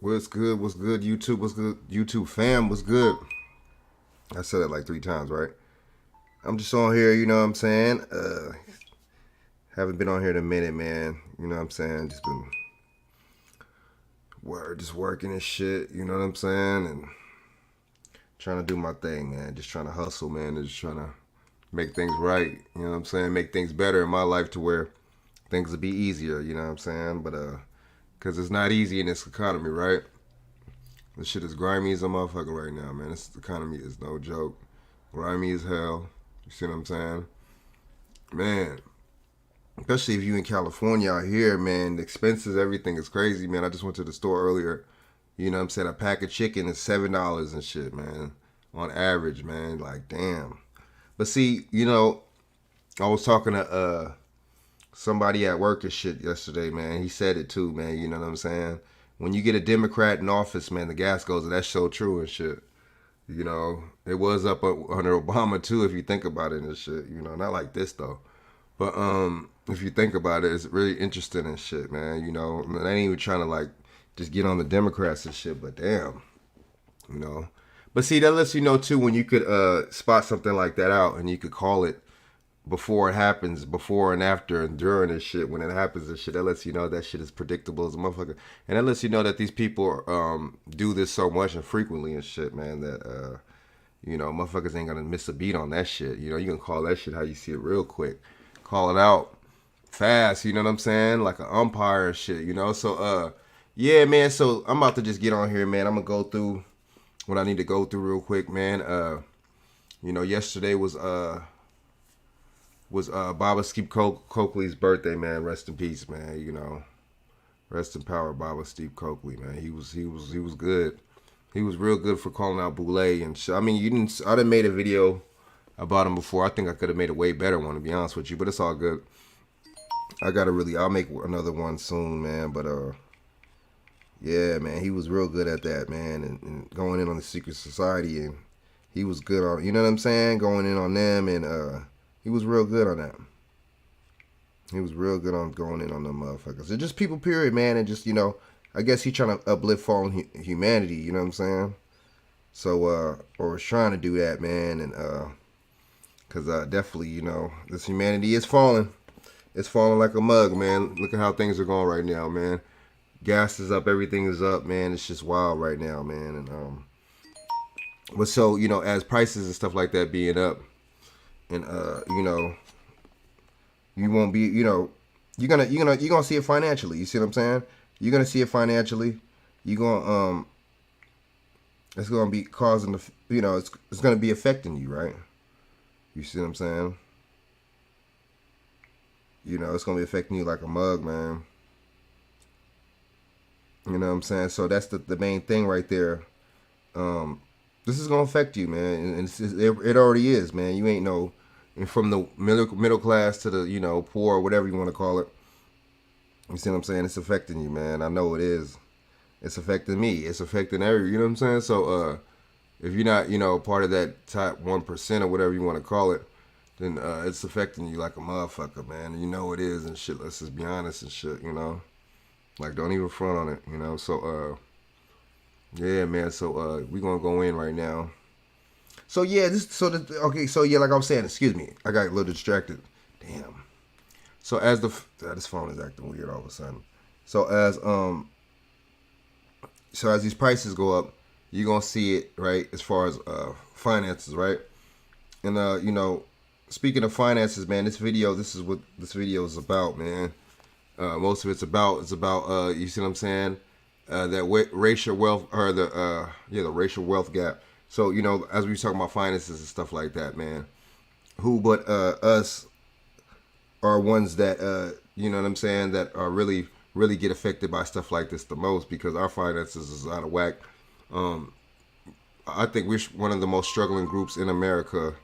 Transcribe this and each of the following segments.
What's good? What's good? YouTube? What's good? YouTube fam? What's good? I said it like 3 times, right? I'm just on here, you know what I'm saying? Haven't been on here in a minute, man. You know what I'm saying? Just been just working and shit, you know what I'm saying? And trying to do my thing, man. Just trying to hustle, man. And just trying to make things right, you know what I'm saying? Make things better in my life to where things will be easier, you know what I'm saying? But, because it's not easy in this economy, right? This shit is grimy as a motherfucker right now, man. This economy is no joke. Grimy as hell. You see what I'm saying? Man, especially if you in California out here, man, the expenses, everything is crazy, man. I just went to the store earlier. You know what I'm saying? A pack of chicken is $7 and shit, man. On average, man. Like, damn. But see, I was talking to somebody at work and shit yesterday, man. He said it too, man. You know what I'm saying? When you get a Democrat in office, man, the gas goes, and that's so true and shit. It was up under Obama too, if you think about it and shit. Not like this though. But if you think about it, it's really interesting and shit, man. I ain't even trying to like just get on the Democrats and shit, but damn, you know. But see, that lets you know too when you could spot something like that out and you could call it before it happens, before and after and during this shit, when it happens and shit. That lets you know that shit is predictable as a motherfucker. And that lets you know that these people do this so much and frequently and shit, man, that motherfuckers ain't gonna miss a beat on that shit. You can call that shit how you see it real quick. Call it out fast, you know what I'm saying? Like an umpire and shit. So yeah, man, so I'm about to just get on here, man. I'm gonna go through what I need to go through real quick, man. Yesterday was Baba Steve Coakley's birthday, man. Rest in peace, man. Rest in power, Baba Steve Coakley, man. He was good. He was real good for calling out Boulay and shit. I mean, I done made a video about him before. I think I could have made a way better one, to be honest with you, but it's all good. I'll make another one soon, man. But yeah, man, he was real good at that, man, and going in on the secret society, and he was good on, you know what I'm saying, going in on them, and he was real good on that. He was real good on going in on them motherfuckers. They're just people, period, man. And just, I guess he trying to uplift fallen humanity, you know what I'm saying? So, or was trying to do that, man. And, because definitely, this humanity is falling. It's falling like a mug, man. Look at how things are going right now, man. Gas is up, everything is up, man. It's just wild right now, man. And, but so, as prices and stuff like that being up, and you won't be, you're gonna see it financially. You see what I'm saying? You're gonna see it financially. You're gonna it's gonna be causing the, it's gonna be affecting you, right? You see what I'm saying? It's gonna be affecting you like a mug, man. You know what I'm saying? So that's the main thing right there. This is gonna affect you, man, and it already is, man. You ain't no, and from the middle class to the poor, or whatever you want to call it. You see what I'm saying? It's affecting you, man. I know it is. It's affecting me. It's affecting you know what I'm saying? So if you're not part of that top 1% or whatever you want to call it, then it's affecting you like a motherfucker, man. And it is and shit. Let's just be honest and shit. Like, don't even front on it. So yeah, man. So we gonna go in right now. So yeah, okay. So yeah, like I was saying, excuse me, I got a little distracted. Damn. So as this phone is acting weird all of a sudden. So as these prices go up, you're gonna see it, right, as far as finances, right? And speaking of finances, man, this is what this video is about, man. Most of it's about you see what I'm saying? That racial wealth, or the racial wealth gap. So as we talking about finances and stuff like that, man, who but us are ones that you know what I'm saying, that are really get affected by stuff like this the most, because our finances is out of whack. I think we're one of the most struggling groups in America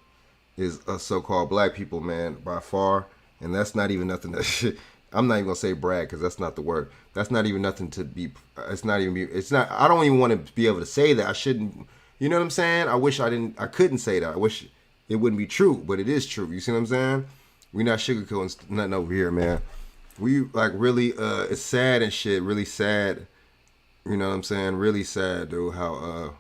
is so-called black people, man, by far, and that's not even nothing that I'm not even gonna say brag, because that's not the word. That's not even nothing to be. It's not even. It's not. I don't even want to be able to say that. I shouldn't. You know what I'm saying? I wish I didn't. I couldn't say that. I wish it wouldn't be true, but it is true. You see what I'm saying? We're not sugarcoating nothing over here, man. We like really. It's sad and shit. Really sad You know what I'm saying? Really sad, dude. How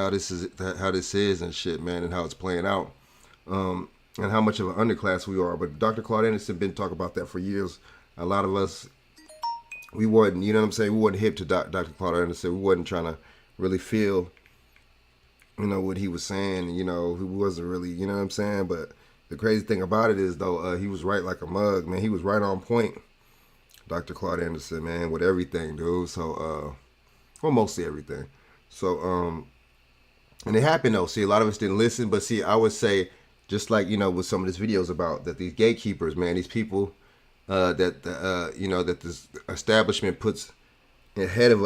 this is and shit, man, and how it's playing out, and how much of an underclass we are. But Dr. Claude Anderson been talking about that for years. A lot of us, we wasn't, you know what I'm saying? We wasn't hip to Dr. Claude Anderson. We wasn't trying to really feel, you know, what he was saying. You know, he wasn't really, you know what I'm saying? But the crazy thing about it is, though, he was right like a mug, man. He was right on point, Dr. Claude Anderson, man, with everything, dude. So, well, mostly everything. So, and it happened though. See, a lot of us didn't listen, but see, I would say, just like, you know, with some of these videos about that, these gatekeepers, man, these people you know, that this establishment puts ahead of,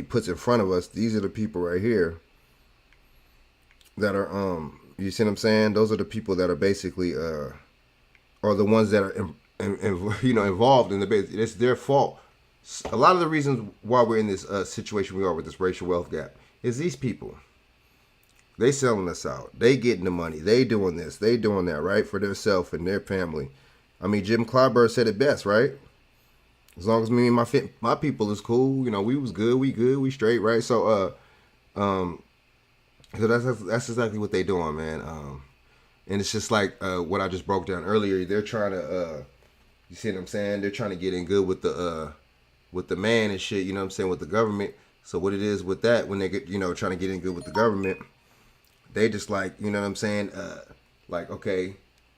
puts in front of us. These are the people right here that are, you see what I'm saying? Those are the people that are basically, are the ones that are, you know, involved in the base. It's their fault. A lot of the reasons why we're in this situation we are with this racial wealth gap is these people. They selling us out. They getting the money. They doing this. They doing that, right? For themselves and their family. I mean, Jim Clyburn said it best, right? As long as me and my people is cool, you know, we was good, we straight, right? So, so that's exactly what they doing, man. And it's just like what I just broke down earlier. They're trying to, you see what I'm saying? They're trying to get in good with the man and shit. You know what I'm saying? With the government. So what it is with that, when they get, you know, trying to get in good with the government, they just like, you know what I'm saying? Like, okay,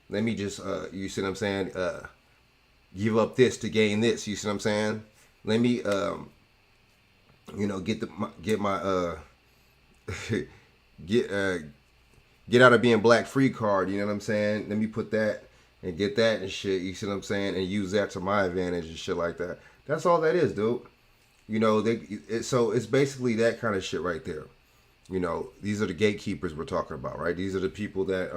let me just, you see what I'm saying? Give up this to gain this. You see what I'm saying? Let me, you know, get my get out of being black free card. You know what I'm saying? Let me put that and get that and shit. You see what I'm saying? And use that to my advantage and shit like that. That's all that is, dude. You know, so it's basically that kind of shit right there. You know, these are the gatekeepers we're talking about, right? These are the people that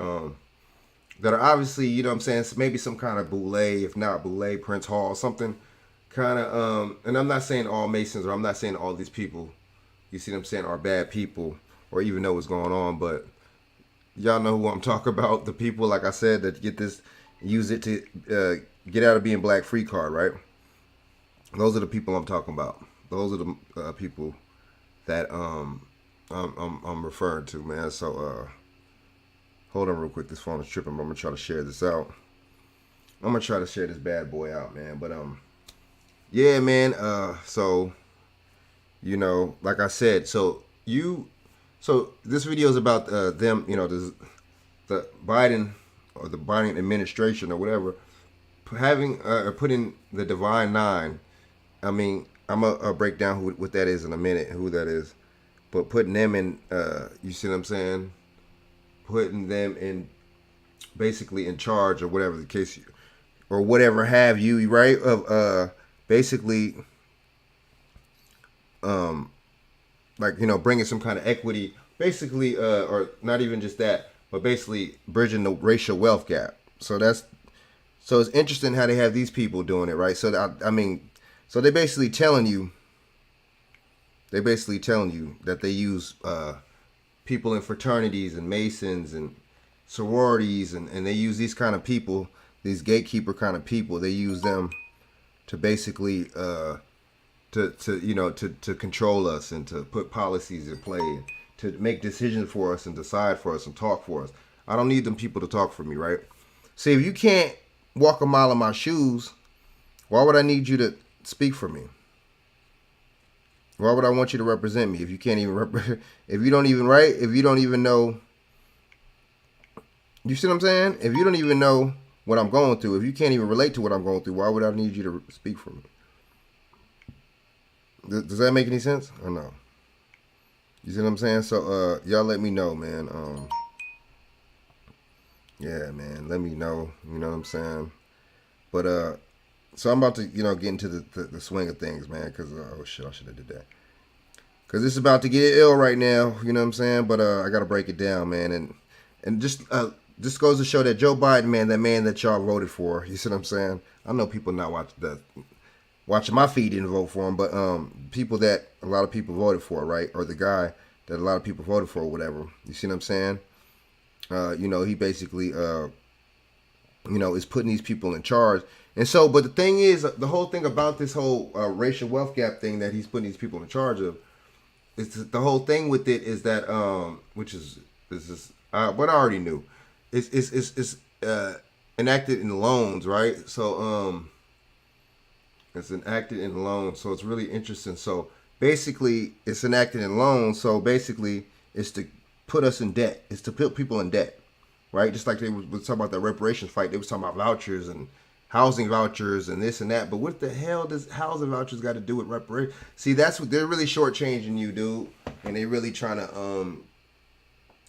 that are obviously, you know what I'm saying, maybe some kind of Boule, if not Boule, Prince Hall, something kind of, and I'm not saying all Masons, or I'm not saying all these people, you see what I'm saying, are bad people, or even know what's going on, but y'all know who I'm talking about. The people, like I said, that get this, use it to get out of being black free card, right? Those are the people I'm talking about. Those are the people that I'm referring to, man. So hold on real quick. This phone is tripping. I'm gonna try to share this out. I'm gonna try to share this bad boy out, man. But yeah, man. So you know, like I said, so this video is about them. You know, the Biden or the Biden administration or whatever having putting the Divine Nine. I mean, I'm gonna break down what that is in a minute, who that is. But putting them in, you see what I'm saying? Putting them in, basically in charge or whatever the case, or whatever have you, right? Of basically, like, you know, bringing some kind of equity, basically, or not even just that, but basically bridging the racial wealth gap. So it's interesting how they have these people doing it, right? So I mean, so they're basically telling you that they use people in fraternities and Masons and sororities, and they use these kind of people, these gatekeeper kind of people. They use them to basically to control us and to put policies in play, to make decisions for us and decide for us and talk for us. I don't need them people to talk for me, right? See, if you can't walk a mile in my shoes, why would I need you to speak for me? Why would I want you to represent me if you can't even if you don't even if you don't even know, you see what I'm saying? If you don't even know what I'm going through, if you can't even relate to what I'm going through, why would I need you to speak for me? Does that make any sense or no? You see what I'm saying? So y'all let me know, man. Yeah, man, let me know. You know what I'm saying? But so I'm about to, you know, get into the swing of things, man, because, oh, shit, I should have did that. Because it's about to get ill right now, you know what I'm saying? But I got to break it down, man. And just goes to show that Joe Biden, man, that man that y'all voted for, you see what I'm saying? I know people not watching my feed didn't vote for him, but people that a lot of people voted for, right? Or the guy that a lot of people voted for or whatever. You see what I'm saying? You know, he basically, you know, is putting these people in charge. And so, but the thing is, the whole thing about this whole racial wealth gap thing that he's putting these people in charge of, is the whole thing with it is that, which is what I already knew, is enacted in loans, right? So, it's enacted in loans, so it's really interesting. So basically, it's enacted in loans. So basically, it's to put us in debt. It's to put people in debt, right? Just like they was talking about the reparations fight. They was talking about vouchers and housing vouchers and this and that. But what the hell does housing vouchers got to do with reparations? See, that's what they're really shortchanging you, dude, and they really trying to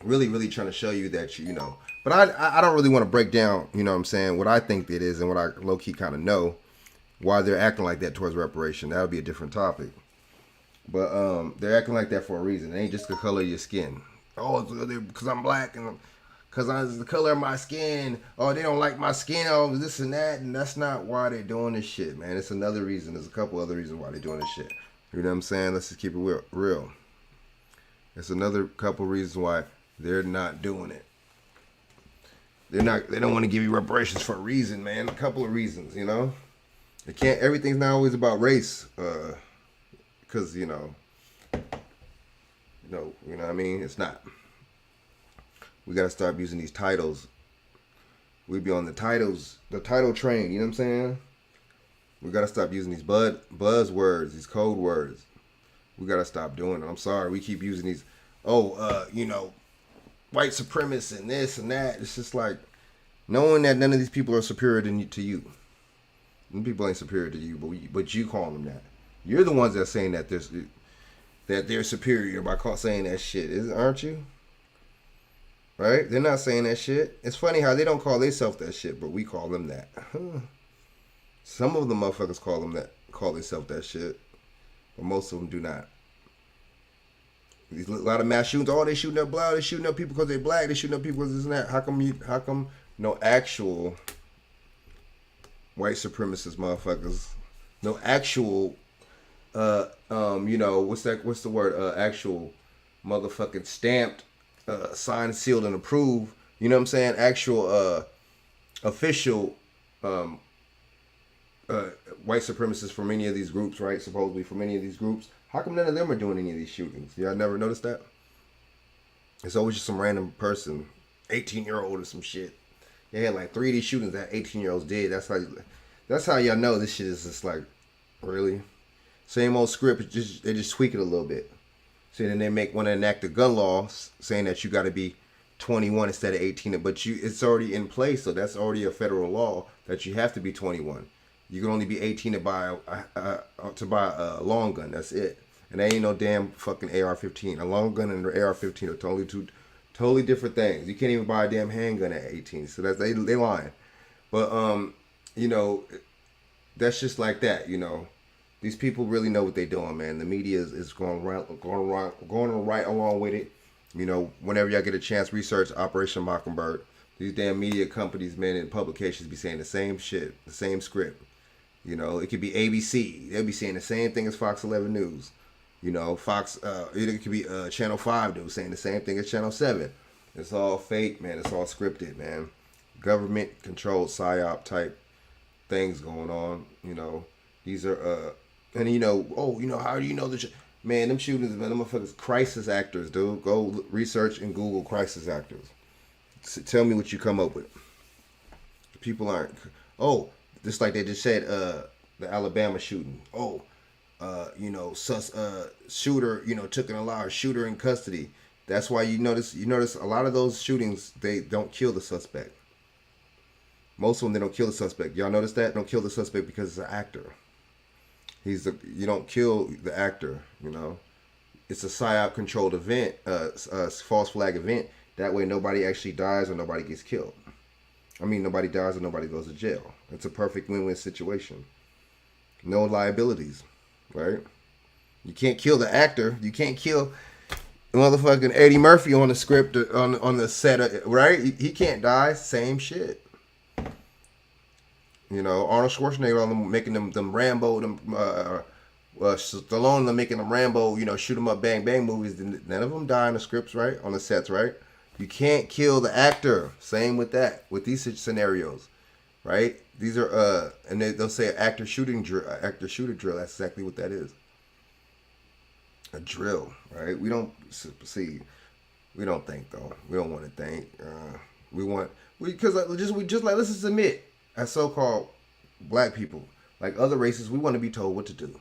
really trying to show you that you know. But I don't really want to break down, you know what I'm saying, what I think it is and what I low key kind of know why they're acting like that towards reparation. That would be a different topic. But they're acting like that for a reason. It ain't just the color of your skin. Oh, because I'm black and because I'm the color of my skin. Oh, they don't like my skin. Oh, this and that. And that's not why they're doing this shit, man. It's another reason. There's a couple other reasons why they're doing this shit. You know what I'm saying? Let's just keep it real. It's another couple reasons why they're not doing it. They don't want to give you reparations for a reason, man. A couple of reasons, you know. It can't. Everything's not always about race, because you know what I mean. It's not. We gotta start using these titles. We be on the title train. You know what I'm saying? We gotta stop using these buzzwords, these code words. We gotta stop doing it. I'm sorry. We keep using these. White supremacists and this and that. It's just like knowing that none of these people are superior to you. Them people ain't superior to you, but you call them that. You're the ones that's saying that they're superior by saying that shit, aren't you? Right? They're not saying that shit. It's funny how they don't call themselves that shit, but we call them that. Some of the motherfuckers call themselves that shit, but most of them do not. A lot of mass shootings. Oh, they shooting up black. They shooting up people because they black. They shooting up people because this and that. How come no actual white supremacist motherfuckers, no actual, what's the word? Actual motherfucking stamped, signed, sealed, and approved. You know what I'm saying? Actual, official, white supremacists from any of these groups, right? Supposedly from any of these groups. How come none of them are doing any of these shootings? Y'all never noticed that? It's always just some random person, 18-year-old or some shit. They had like 3 of these shootings that 18-year-olds did. That's how y'all know this shit is just like, really? Same old script, they just tweak it a little bit. So then they want to enact a gun law saying that you got to be 21 instead of 18. But it's already in place, so that's already a federal law that you have to be 21. You can only be 18 to buy a long gun. That's it. And there ain't no damn fucking AR-15. A long gun and an AR-15 are totally different things. You can't even buy a damn handgun at 18. So they lying. But that's just like that. You know, these people really know what they're doing, man. The media is going right along with it. You know, whenever y'all get a chance, research Operation Mockingbird. These damn media companies, man, and publications be saying the same shit, the same script. You know, it could be ABC. They'll be saying the same thing as Fox 11 News. You know, it could be Channel 5 News saying the same thing as Channel 7. It's all fake, man. It's all scripted, man. Government-controlled PSYOP type things going on. You know, these are, how do you know the man, them shootings, man, them motherfuckers, crisis actors, dude. Go research and Google crisis actors. Tell me what you come up with. People aren't, just like they just said, the Alabama shooting. Shooter, took a large shooter in custody. That's why you notice a lot of those shootings, they don't kill the suspect. Most of them, they don't kill the suspect. Y'all notice that? Don't kill the suspect because it's an actor. You don't kill the actor, you know. It's a PSYOP controlled event, false flag event. That way nobody actually dies or nobody gets killed. I mean, nobody dies or nobody goes to jail. It's a perfect win-win situation. No liabilities, right? You can't kill the actor. You can't kill motherfucking Eddie Murphy on the script, on the set, right? He can't die. Same shit. You know, Arnold Schwarzenegger making them Rambo, Stallone, them making them Rambo, shoot 'em up, bang, bang movies. None of them die in the scripts, right? On the sets, right? You can't kill the actor. Same with that, with these scenarios, right? These are and they'll say actor shooter drill. That's exactly what that is. A drill, right? We don't supersede. We don't think though. We don't want to think. We just like let's just admit, as so-called black people, like other races, we want to be told what to do.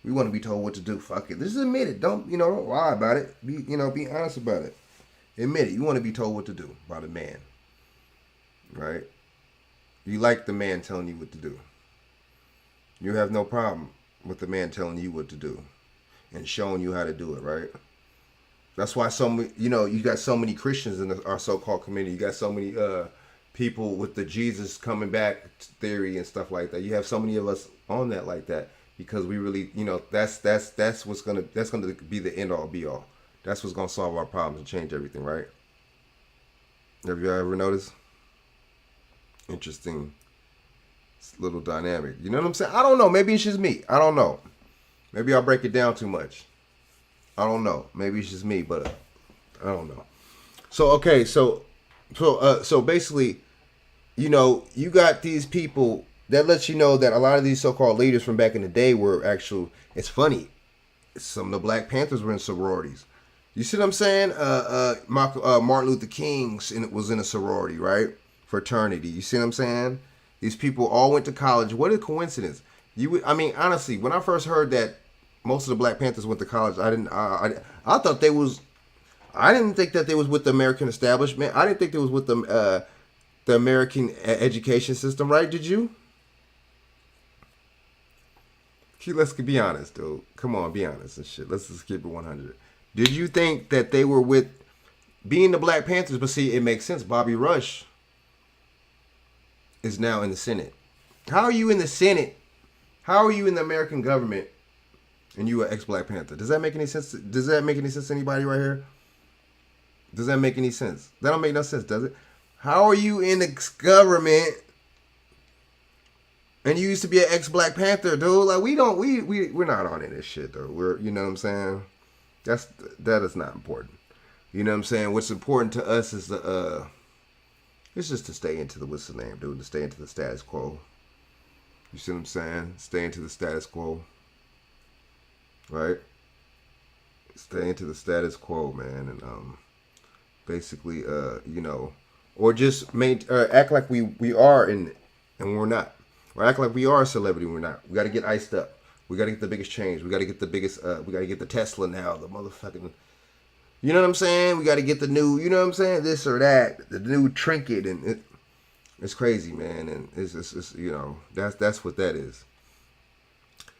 We want to be told what to do. Fuck it. Just admit it. Don't lie about it. Be honest about it. Admit it. You want to be told what to do by the man, right? You like the man telling you what to do. You have no problem with the man telling you what to do and showing you how to do it, right? That's why you got so many Christians in our so-called community. You got so many people with the Jesus coming back theory and stuff like that. You have so many of us on that like that because we really, that's gonna be the end all be all. That's what's gonna solve our problems and change everything, right? Have you ever noticed? Interesting little dynamic. You know what I'm saying? I don't know. Maybe it's just me. I don't know. Maybe I'll break it down too much. I don't know. Maybe it's just me, but I don't know. So okay, so basically, you got these people that lets you know that a lot of these so-called leaders from back in the day were actual. It's funny. Some of the Black Panthers were in sororities. You see what I'm saying? Martin Luther King was in a sorority, right? Fraternity. You see what I'm saying? These people all went to college. What a coincidence! Honestly, when I first heard that most of the Black Panthers went to college, I thought they was. I didn't think that they was with the American establishment. I didn't think they was with the American education system, right? Did you? Let's be honest, dude. Come on, be honest and shit. Let's just keep it 100. Did you think that they were with being the Black Panthers? But see, it makes sense. Bobby Rush is now in the Senate. How are you in the Senate? How are you in the American government and you are ex-Black Panther? Does that make any sense? Does that make any sense to anybody right here? Does that make any sense? That don't make no sense, does it? How are you in the government and you used to be an ex-Black Panther, dude? Like we're not on this shit, though. You know what I'm saying? That is not important. You know what I'm saying? What's important to us is it's just to stay into what's the name, dude? To stay into the status quo. You see what I'm saying? Stay into the status quo. Right? Stay into the status quo, man, and basically, or just act like we are and we're not. Or act like we are a celebrity and we're not. We got to get iced up. We got to get the biggest change. We got to get the biggest. We got to get the Tesla now. The motherfucking. You know what I'm saying? We got to get the new. You know what I'm saying? This or that. The new trinket, and it's crazy, man. And it's that's what that is.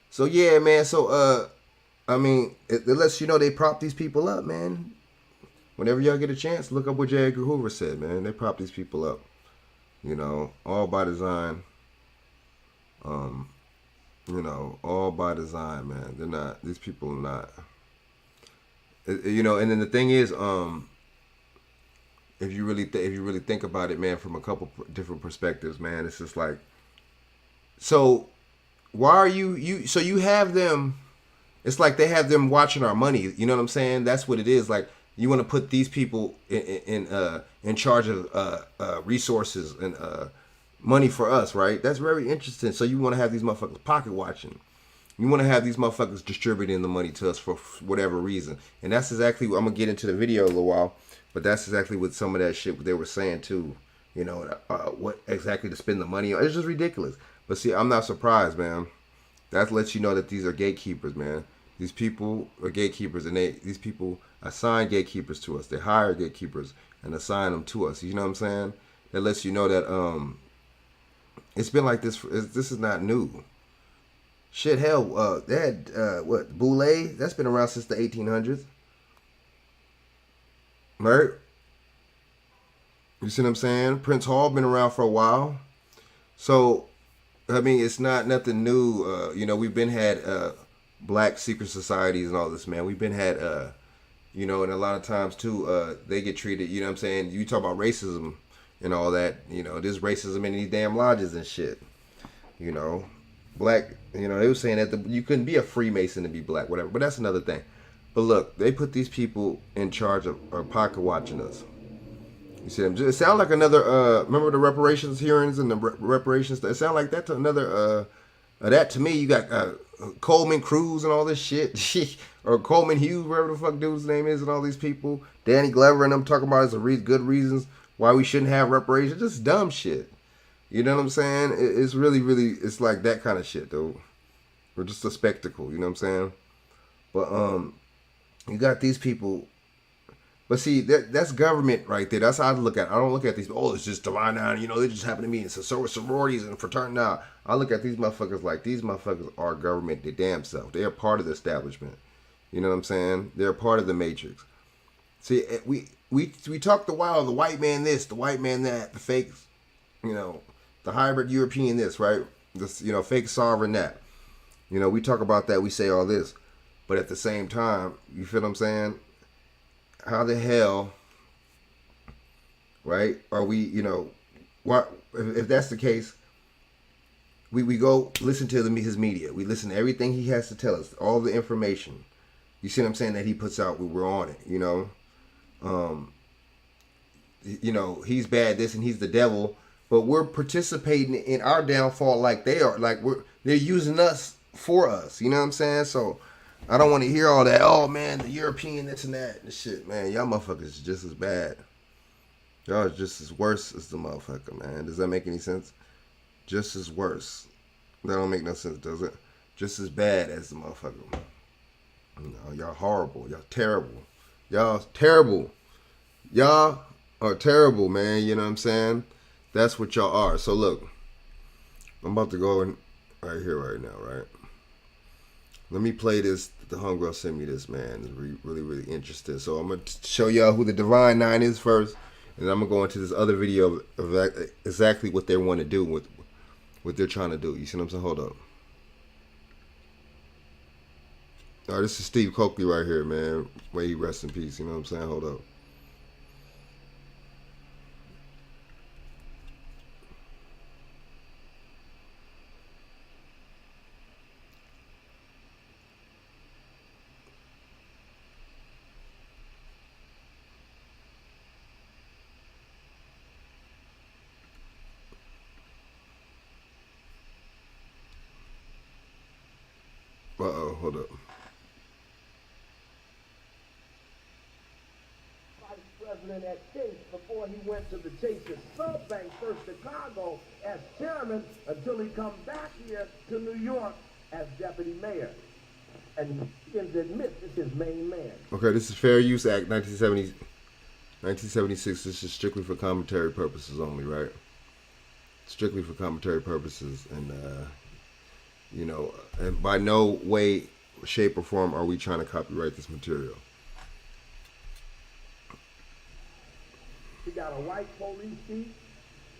So yeah, man. So it lets you know they prop these people up, man. Whenever y'all get a chance, look up what J. Edgar Hoover said, man. They prop these people up. All by design. All by design, man. They're not. These people are not. And then the thing is, if you really think about it, man, from a couple different perspectives, man, it's just like, so why are you? So you have them. It's like they have them watching our money. You know what I'm saying? That's what it is. Like you want to put these people in charge of resources and money for us, right? That's very interesting. So you want to have these motherfuckers pocket watching. You want to have these motherfuckers distributing the money to us for whatever reason. And that's exactly what I'm going to get into the video in a little while. But that's exactly what some of that shit they were saying too. What exactly to spend the money on. It's just ridiculous. But see, I'm not surprised, man. That lets you know that these are gatekeepers, man. These people are gatekeepers, and these people assign gatekeepers to us. They hire gatekeepers and assign them to us. You know what I'm saying? That lets you know that it's been like this. This is not new. Shit, hell, they had Boule? That's been around since the 1800s, right? You see what I'm saying? Prince Hall been around for a while, so it's not nothing new. We've been had black secret societies and all this, man. We've been had, and a lot of times too, they get treated. You know what I'm saying? You talk about racism and all that. There's racism in these damn lodges and shit. Black. They were saying that you couldn't be a Freemason to be black, whatever. But that's another thing. But look, they put these people in charge of pocket watching us. You see, it sound like another. Remember the reparations hearings and the reparations? It sound like that to another. That to me, you got Coleman Cruz and all this shit, or Coleman Hughes, whatever the fuck dude's name is, and all these people. Danny Glover and them talking about as good reasons why we shouldn't have reparations. Just dumb shit. You know what I'm saying? It's really, really, it's like that kind of shit, though. Or just a spectacle. You know what I'm saying? But you got these people. But see, that's government right there. That's how I look at it. I don't look at these, oh, it's just divine now, you know, they just happen to me. It's so sororities and fraternity. Now, I look at these motherfuckers like these motherfuckers are government their damn self. They're part of the establishment. You know what I'm saying? They're part of the matrix. See, we talked a while, the white man this, the white man that, the fake, you know, the hybrid European this, right? This, you know, fake sovereign that. You know, we talk about that, we say all this. But at the same time, you feel what I'm saying? How the hell, right, are we, you know, what if that's the case, we go listen to his media. We listen to everything he has to tell us, all the information. You see what I'm saying, that he puts out, we're on it, you know. You know, he's bad this and he's the devil, but we're participating in our downfall like they are. Like they're using us for us, you know what I'm saying? So I don't want to hear all that, oh man, the European this and that and shit, man. Y'all motherfuckers just as bad. Y'all are just as worse as the motherfucker, man. Does that make any sense? Just as worse. That don't make no sense, does it? Just as bad as the motherfucker. You know, y'all horrible. Y'all terrible. Y'all terrible. Y'all are terrible, man. You know what I'm saying? That's what y'all are. So look, I'm about to go in right here, right now, right? Let me play this. The homegirl sent me this, man. It's really, really interesting. So I'm going to show y'all who the Divine Nine is first. And I'm going to go into this other video of exactly what they want to do, with what they're trying to do. You see what I'm saying? Hold up. All right, this is Steve Coakley right here, man. May he rest in peace. You know what I'm saying? Hold up. Uh-oh, hold up. Vice President at Chase before he went to the Chase's Subbank First Chicago as chairman until he come back here to New York as deputy mayor. And he admits it's his main man. Okay, this is Fair Use Act 1976. This is strictly for commentary purposes only, right? Strictly for commentary purposes. And, you know, and by no way, shape, or form are we trying to copyright this material. He got a white police chief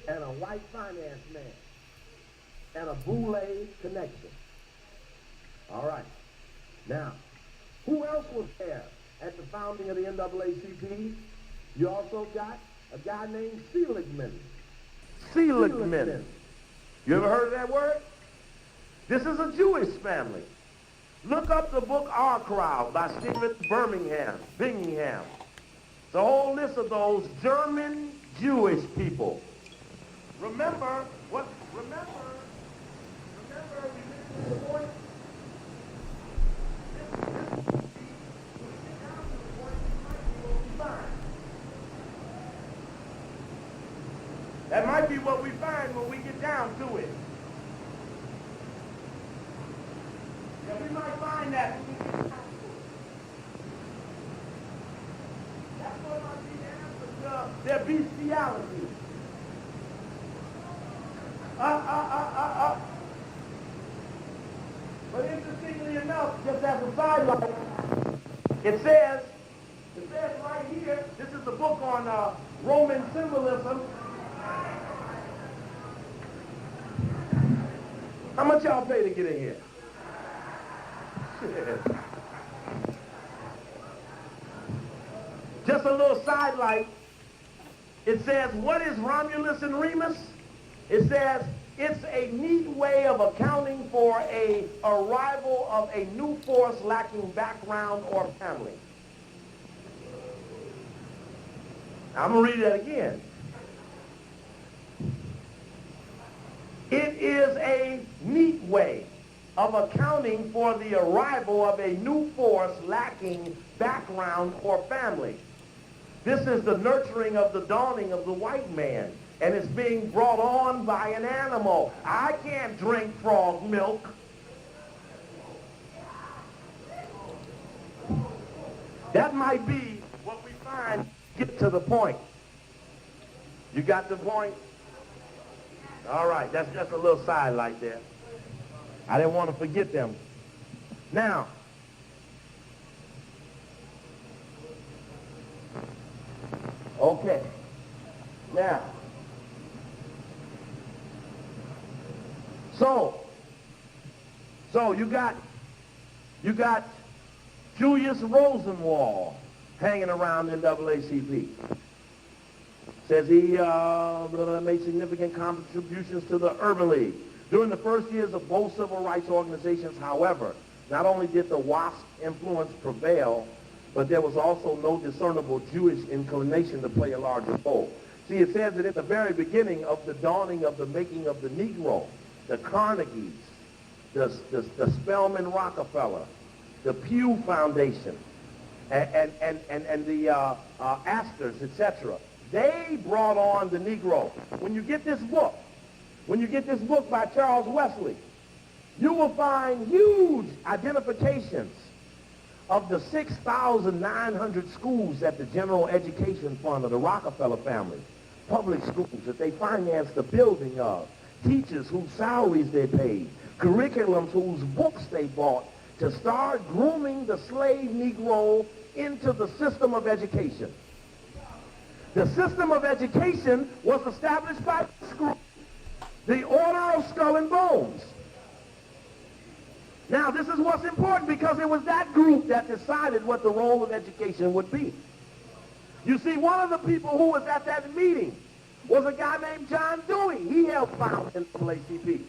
and a white finance man and a boule connection. All right. Now, who else was there at the founding of the NAACP? You also got a guy named Seligman. Seligman. You ever heard of that word? This is a Jewish family. Look up the book Our Crowd by Stephen Bingham. It's a whole list of those German Jewish people. Remember the point? That might be what we find when we get down to it. Yeah, we might find that when we get down to it. That's what might be the answer to their bestiality. But interestingly enough, just as a sidelight, it says right here, this is the book on Roman symbolism. How much y'all pay to get in here? Just a little sidelight. It says, what is Romulus and Remus? It says, it's a neat way of accounting for a arrival of a new force lacking background or family. I'm going to read that again. It is a neat way of accounting for the arrival of a new force lacking background or family. This is the nurturing of the dawning of the white man, and it's being brought on by an animal. I can't drink frog milk. That might be what we find. Get to the point. You got the point? All right, that's just a little sidelight there. I didn't want to forget them. Now, okay. Now, so you got Julius Rosenwald hanging around NAACP. Says he made significant contributions to the Urban League. During the first years of both civil rights organizations, however, not only did the WASP influence prevail, but there was also no discernible Jewish inclination to play a larger role. See, it says that at the very beginning of the dawning of the making of the Negro, the Carnegies, the Spelman Rockefeller, the Pew Foundation, and the Astors, etc., they brought on the Negro. When you get this book by Charles Wesley, you will find huge identifications of the 6,900 schools that the General Education Fund of the Rockefeller family, public schools that they financed the building of, teachers whose salaries they paid, curriculums whose books they bought to start grooming the slave Negro into the system of education. The system of education was established by this group, the Order of Skull and Bones. Now, this is what's important because it was that group that decided what the role of education would be. You see, one of the people who was at that meeting was a guy named John Dewey. He helped found NAACP.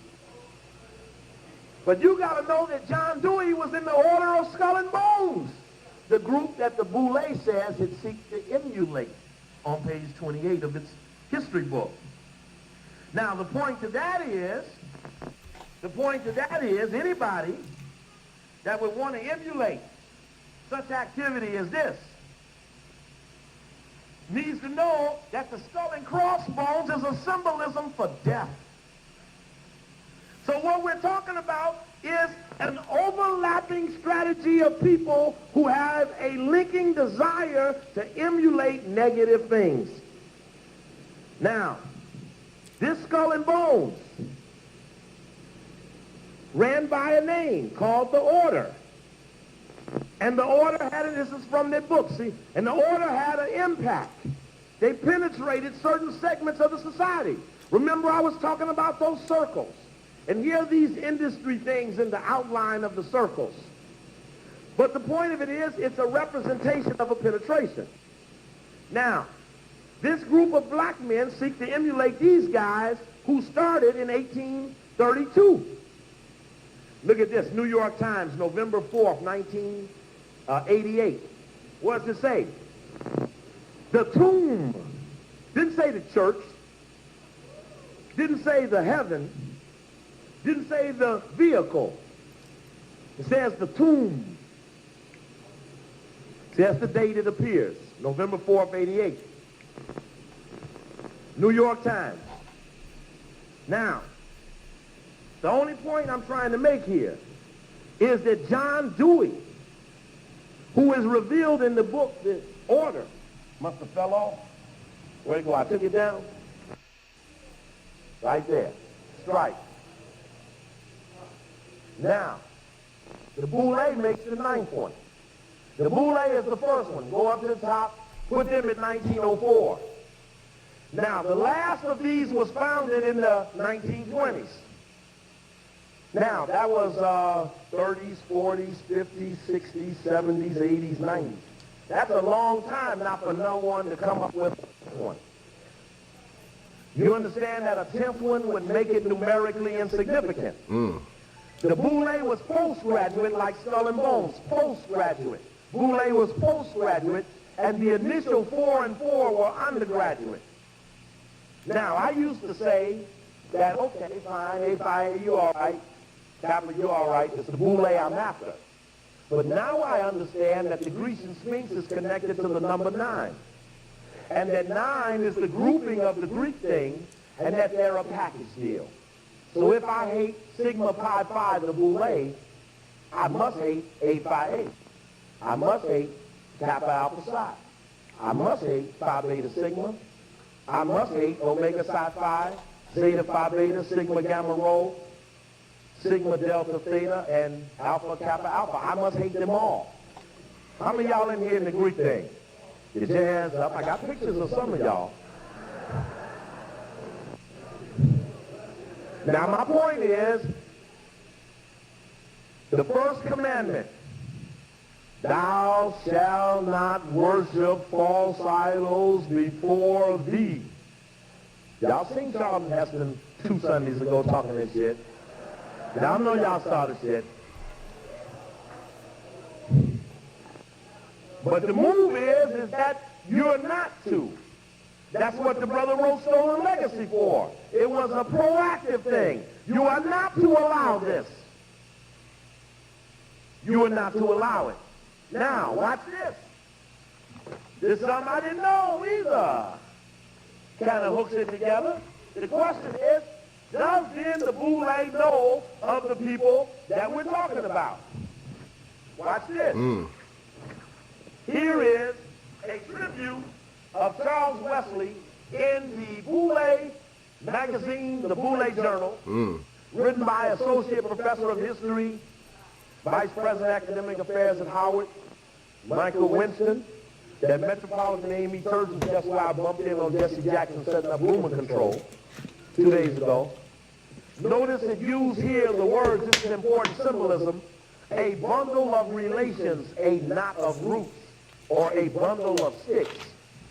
But you got to know that John Dewey was in the Order of Skull and Bones, the group that the Boulay says it seeks to emulate on page 28 of its history book. Now, the point to that is anybody that would want to emulate such activity as this needs to know that the skull and crossbones is a symbolism for death. So what we're talking about is an overlapping strategy of people who have a linking desire to emulate negative things. Now, this skull and bones ran by a name called the Order. And the Order had, this is from their book, see, and the Order had an impact. They penetrated certain segments of the society. Remember I was talking about those circles. And here are these industry things in the outline of the circles. But the point of it is, it's a representation of a penetration. Now, this group of black men seek to emulate these guys who started in 1832. Look at this, New York Times, November 4th, 1988. What does it say? The tomb. Didn't say the church. Didn't say the heaven. Didn't say the vehicle. It says the tomb. It says the date it appears, November 4th, 88. New York Times. Now, the only point I'm trying to make here is that John Dewey, who is revealed in the book, The Order, must have fell off. Where'd it go? I took it down. Right there. Strike. Now, the Boulay makes the 9th one. The Boulay is the first one. Go up to the top, put them at 1904. Now, the last of these was founded in the 1920s. Now, that was 30s, 40s, 50s, 60s, 70s, 80s, 90s. That's a long time not for no one to come up with one. You understand that a 10th one would make it numerically insignificant. The Boulay was postgraduate like Skull and Bones, postgraduate. Boulay was postgraduate, and the initial 4 and 4 were undergraduate. Now, I used to say that, okay, fine, A phi A, you all right, Kappa, you all right, it's the boule I'm after. But now I understand that the Grecian Sphinx is connected to the number 9. And that 9 is the grouping of the Greek thing, and that they're a package deal. So if I hate sigma pi phi, the boule, I must hate A phi A. I must hate kappa alpha psi. I must hate phi beta sigma. I must hate omega psi phi, zeta phi beta, sigma gamma rho, sigma delta theta, and alpha kappa alpha. I must hate them all. How many of y'all in here in the Greek thing? Get your hands up. I got pictures of some of y'all. Now my point is, the first commandment, thou shalt not worship false idols before thee. Y'all seen Charlton Heston 2 Sundays ago talking this shit. Now I know y'all saw the shit. But the move is that you're not to. That's what the brother wrote Stolen Legacy for. It was a proactive thing. You are not to allow this. You are not to allow it. Now, watch this. This is something I didn't know either. Kind of hooks it together. The question is, does then the boule know of the people that we're talking about? Watch this. Here is a tribute of Charles Wesley in the Boule magazine, the Boule Journal, written by Associate Professor of History, Vice President Academic Affairs at Howard, Michael Winston. That Metropolitan A&M Turgeon, that's where I bumped in on Jesse Jackson setting up rumor control 2 days ago. Notice it used here the words, this is important symbolism, a bundle of relations, a knot of roots, or a bundle of sticks.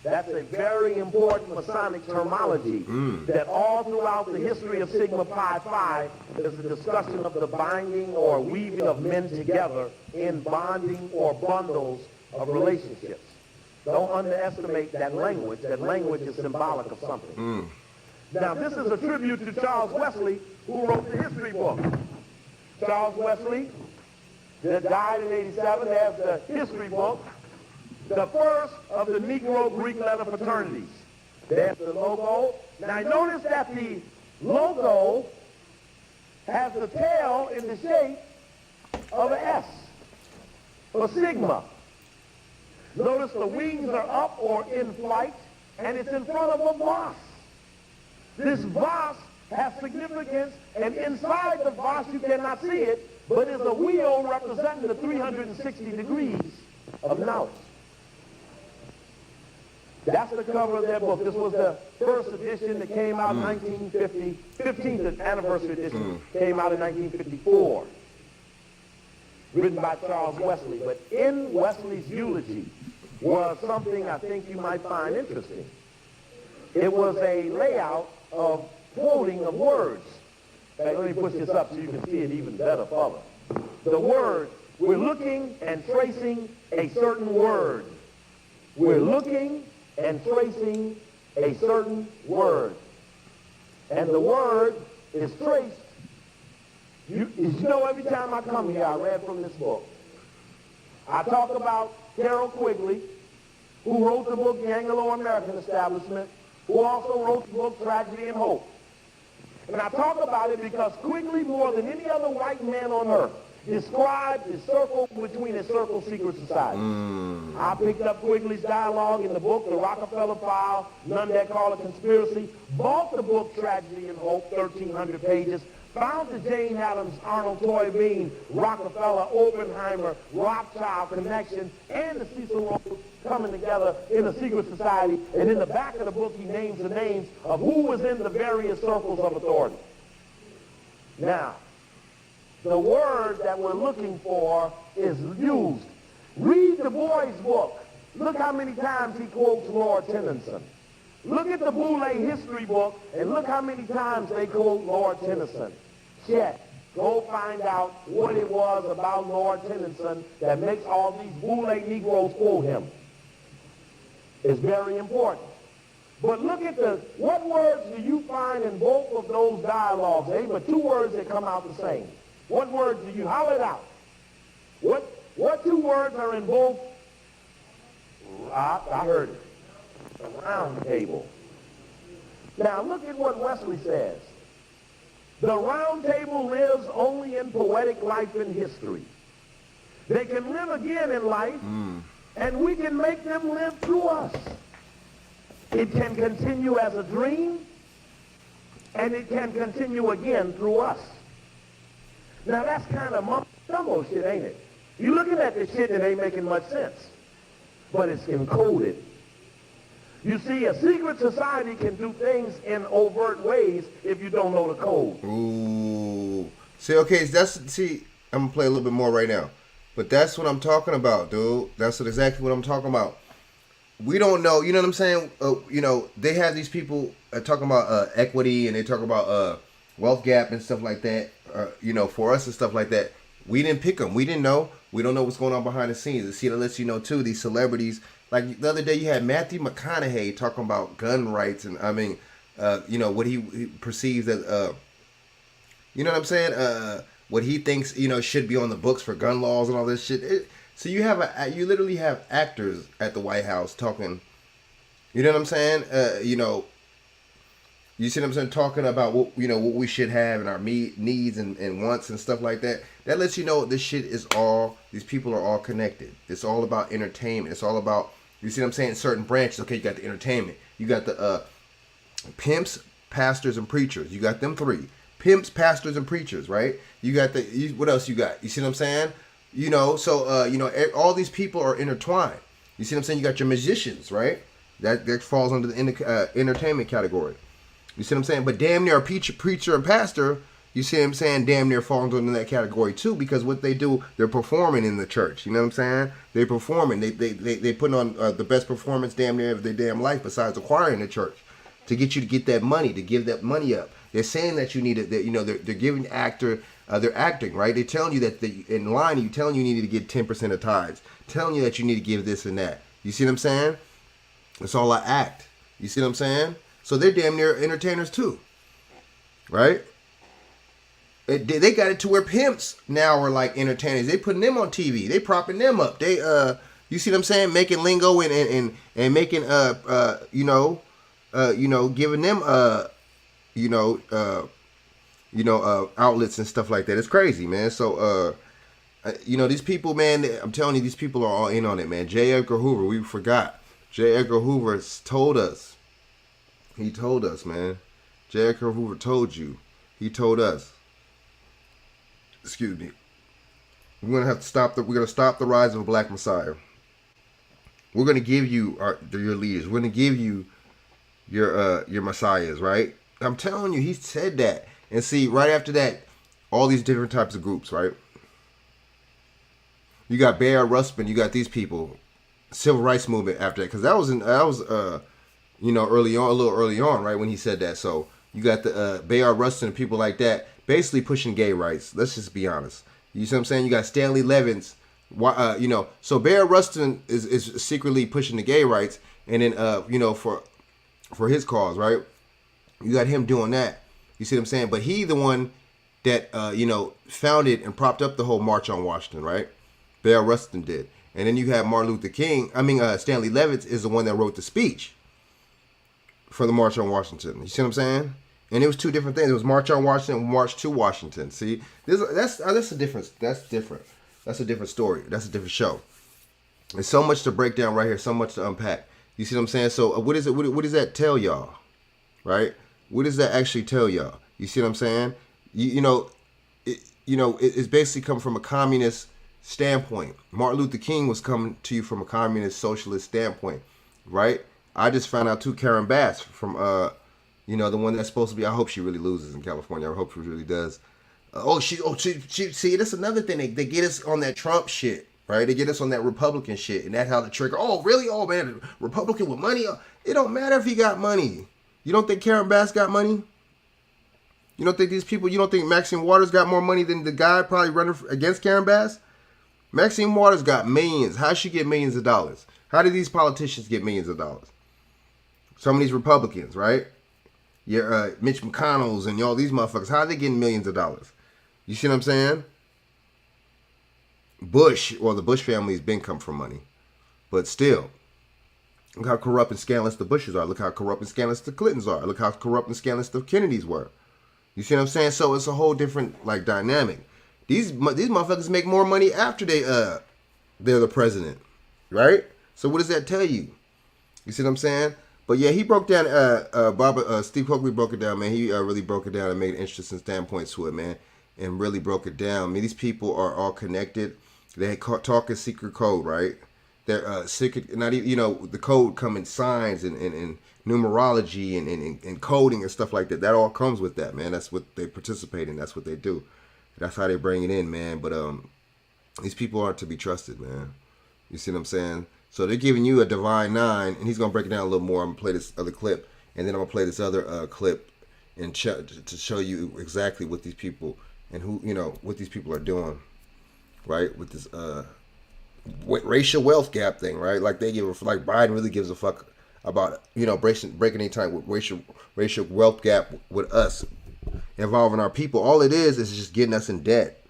That's a very important Masonic terminology that all throughout the history of Sigma Pi Phi is a discussion of the binding or weaving of men together in bonding or bundles of relationships. Don't underestimate that language. That language is symbolic of something. Now, this is a tribute to Charles Wesley, who wrote the history book. Charles Wesley, that died in 87, has the history book, the first of the Negro Greek letter fraternities. There's the logo. Now, notice that the logo has the tail in the shape of an S, for sigma. Notice the wings are up or in flight, and it's in front of a vase. This vase has significance, and inside the vase you cannot see it, but is a wheel representing the 360 degrees of knowledge. That's the cover of their book. This was the first edition that came out in 1950, 15th anniversary edition, came out in 1954. Written by Charles Wesley. But in Wesley's eulogy was something I think you might find interesting. It was a layout of quoting of words. In fact, let me push this up so you can see it even better further. The word, we're looking and tracing a certain word. We're looking and tracing a certain word. And the word is traced. You know, every time I come here, I read from this book. I talk about Carol Quigley, who wrote the book The Anglo-American Establishment, who also wrote the book Tragedy and Hope. And I talk about it because Quigley, more than any other white man on earth, described the circle between his circle secret society. I picked up Quigley's dialogue in the book, The Rockefeller File, None That Call It Conspiracy, bought the book Tragedy and Hope, 1,300 pages, found the Jane Addams, Arnold Toynbee, Rockefeller, Oppenheimer, Rothschild connection, and the Cecil Rhodes coming together in a secret society. And in the back of the book, he names the names of who was in the various circles of authority. Now, the word that we're looking for is used. Read Du Bois' book. Look how many times he quotes Lord Tennyson. Look at the Boule history book and look how many times they quote Lord Tennyson. Check. Go find out what it was about Lord Tennyson that makes all these Boule Negroes quote him. It's very important. But look at what words do you find in both of those dialogues? They were two words that come out the same. What words do you, holler it out. What two words are in both? I heard it. The round table. Now look at what Wesley says. The round table lives only in poetic life and history. They can live again in life, and we can make them live through us. It can continue as a dream, and it can continue again through us. Now that's kind of mumbo shit, ain't it? You're looking at this shit and it ain't making much sense, but it's encoded. You see, a secret society can do things in overt ways if you don't know the code. Ooh. See, okay, I'm gonna play a little bit more right now. But that's what I'm talking about, dude. That's exactly what I'm talking about. We don't know, you know what I'm saying? They have these people talking about equity, and they talk about wealth gap and stuff like that, for us and stuff like that. We didn't pick them. We didn't know. We don't know what's going on behind the scenes. And see, that lets you know, too, these celebrities. Like the other day, you had Matthew McConaughey talking about gun rights, and what he perceives as, you know what I'm saying? What he thinks, should be on the books for gun laws and all this shit. So you literally have actors at the White House talking, you know what I'm saying? You see what I'm saying? Talking about what we should have and our needs and wants and stuff like that. That lets you know this shit is these people are all connected. It's all about entertainment. It's all about, you see what I'm saying? Certain branches. Okay, you got the entertainment. You got the pimps, pastors, and preachers. You got them three. Pimps, pastors, and preachers, right? You got what else you got? You see what I'm saying? All these people are intertwined. You see what I'm saying? You got your musicians, right? That falls under the entertainment category. You see what I'm saying? But damn near a preacher and pastor, you see what I'm saying? Damn near falls under that category too, because what they do, they're performing in the church. You know what I'm saying? They're performing. They put on the best performance damn near of their damn life besides the choir in the church to get you to get that money, to give that money up. They're saying that you need it. They're giving the actor. They're acting, right? They're telling you that in line, telling you need to get 10% of tithes, telling you that you need to give this and that. You see what I'm saying? It's all an act. You see what I'm saying? So they're damn near entertainers too, right? They got it to where pimps now are like entertainers. They putting them on TV. They propping them up. They you see what I'm saying? Making lingo and making giving them outlets and stuff like that. It's crazy, man. So, these people, man, I'm telling you, these people are all in on it, man. J. Edgar Hoover, we forgot. J. Edgar Hoover told us. He told us, man. J. Edgar Hoover told you. He told us. Excuse me. We're gonna stop the rise of a black messiah. We're gonna give you your leaders. We're gonna give you your messiahs, right? I'm telling you, he said that. And see, right after that, all these different types of groups, right? You got Bayard Rustin, you got these people, civil rights movement after that, because that was early on, a little early on, right, when he said that. So you got the Bayard Rustin and people like that, basically pushing gay rights. Let's just be honest. You see what I'm saying? You got Stanley Levins, so Bayard Rustin is secretly pushing the gay rights, and then for his cause, right? You got him doing that. You see what I'm saying? But he the one that, founded and propped up the whole March on Washington, right? Bayard Rustin did. And then you have Martin Luther King. Stanley Levitz is the one that wrote the speech for the March on Washington. You see what I'm saying? And it was two different things. It was March on Washington and March to Washington. See? That's a difference. That's different. That's a different story. That's a different show. There's so much to break down right here. So much to unpack. You see what I'm saying? So what does that tell y'all? Right? What does that actually tell y'all? You see what I'm saying? It's basically come from a communist standpoint. Martin Luther King was coming to you from a communist socialist standpoint, right? I just found out too, Karen Bass from the one that's supposed to be. I hope she really loses in California. I hope she really does. She see, that's another thing. They get us on that Trump shit, right? They get us on that Republican shit, and that's how the trigger. Oh, really? Oh man, Republican with money. It don't matter if he got money. You don't think Karen Bass got money? You don't think these people, you don't think Maxine Waters got more money than the guy probably running against Karen Bass? Maxine Waters got millions. How'd she get millions of dollars? How do these politicians get millions of dollars? Some of these Republicans, right? Your Mitch McConnell's and all these motherfuckers, how are they getting millions of dollars? You see what I'm saying? Bush, well, the Bush family's been come from money. But still, look how corrupt and scandalous the Bushes are. Look how corrupt and scandalous the Clintons are. Look how corrupt and scandalous the Kennedys were. You see what I'm saying? So it's a whole different like dynamic. These motherfuckers make more money after they're the president, right? So what does that tell you? You see what I'm saying? But yeah, he broke down. Steve Coakley broke it down, man. He really broke it down and made interesting standpoints to it, man, and really broke it down. I mean, these people are all connected. They talk in secret code, right? They're secret. Not even the code come in signs and numerology and coding and stuff like that. That all comes with that, man. That's what they participate in. That's what they do. That's how they bring it in, man. But these people aren't to be trusted, man. You see what I'm saying? So they're giving you a divine 9, and he's gonna break it down a little more. I'm gonna play this other clip, and then I'm gonna play this other clip, and to show you exactly what these people and what these people are doing, right? With this racial wealth gap thing, right? Like like Biden really gives a fuck about breaking any time with racial wealth gap with us involving our people. All it is just getting us in debt,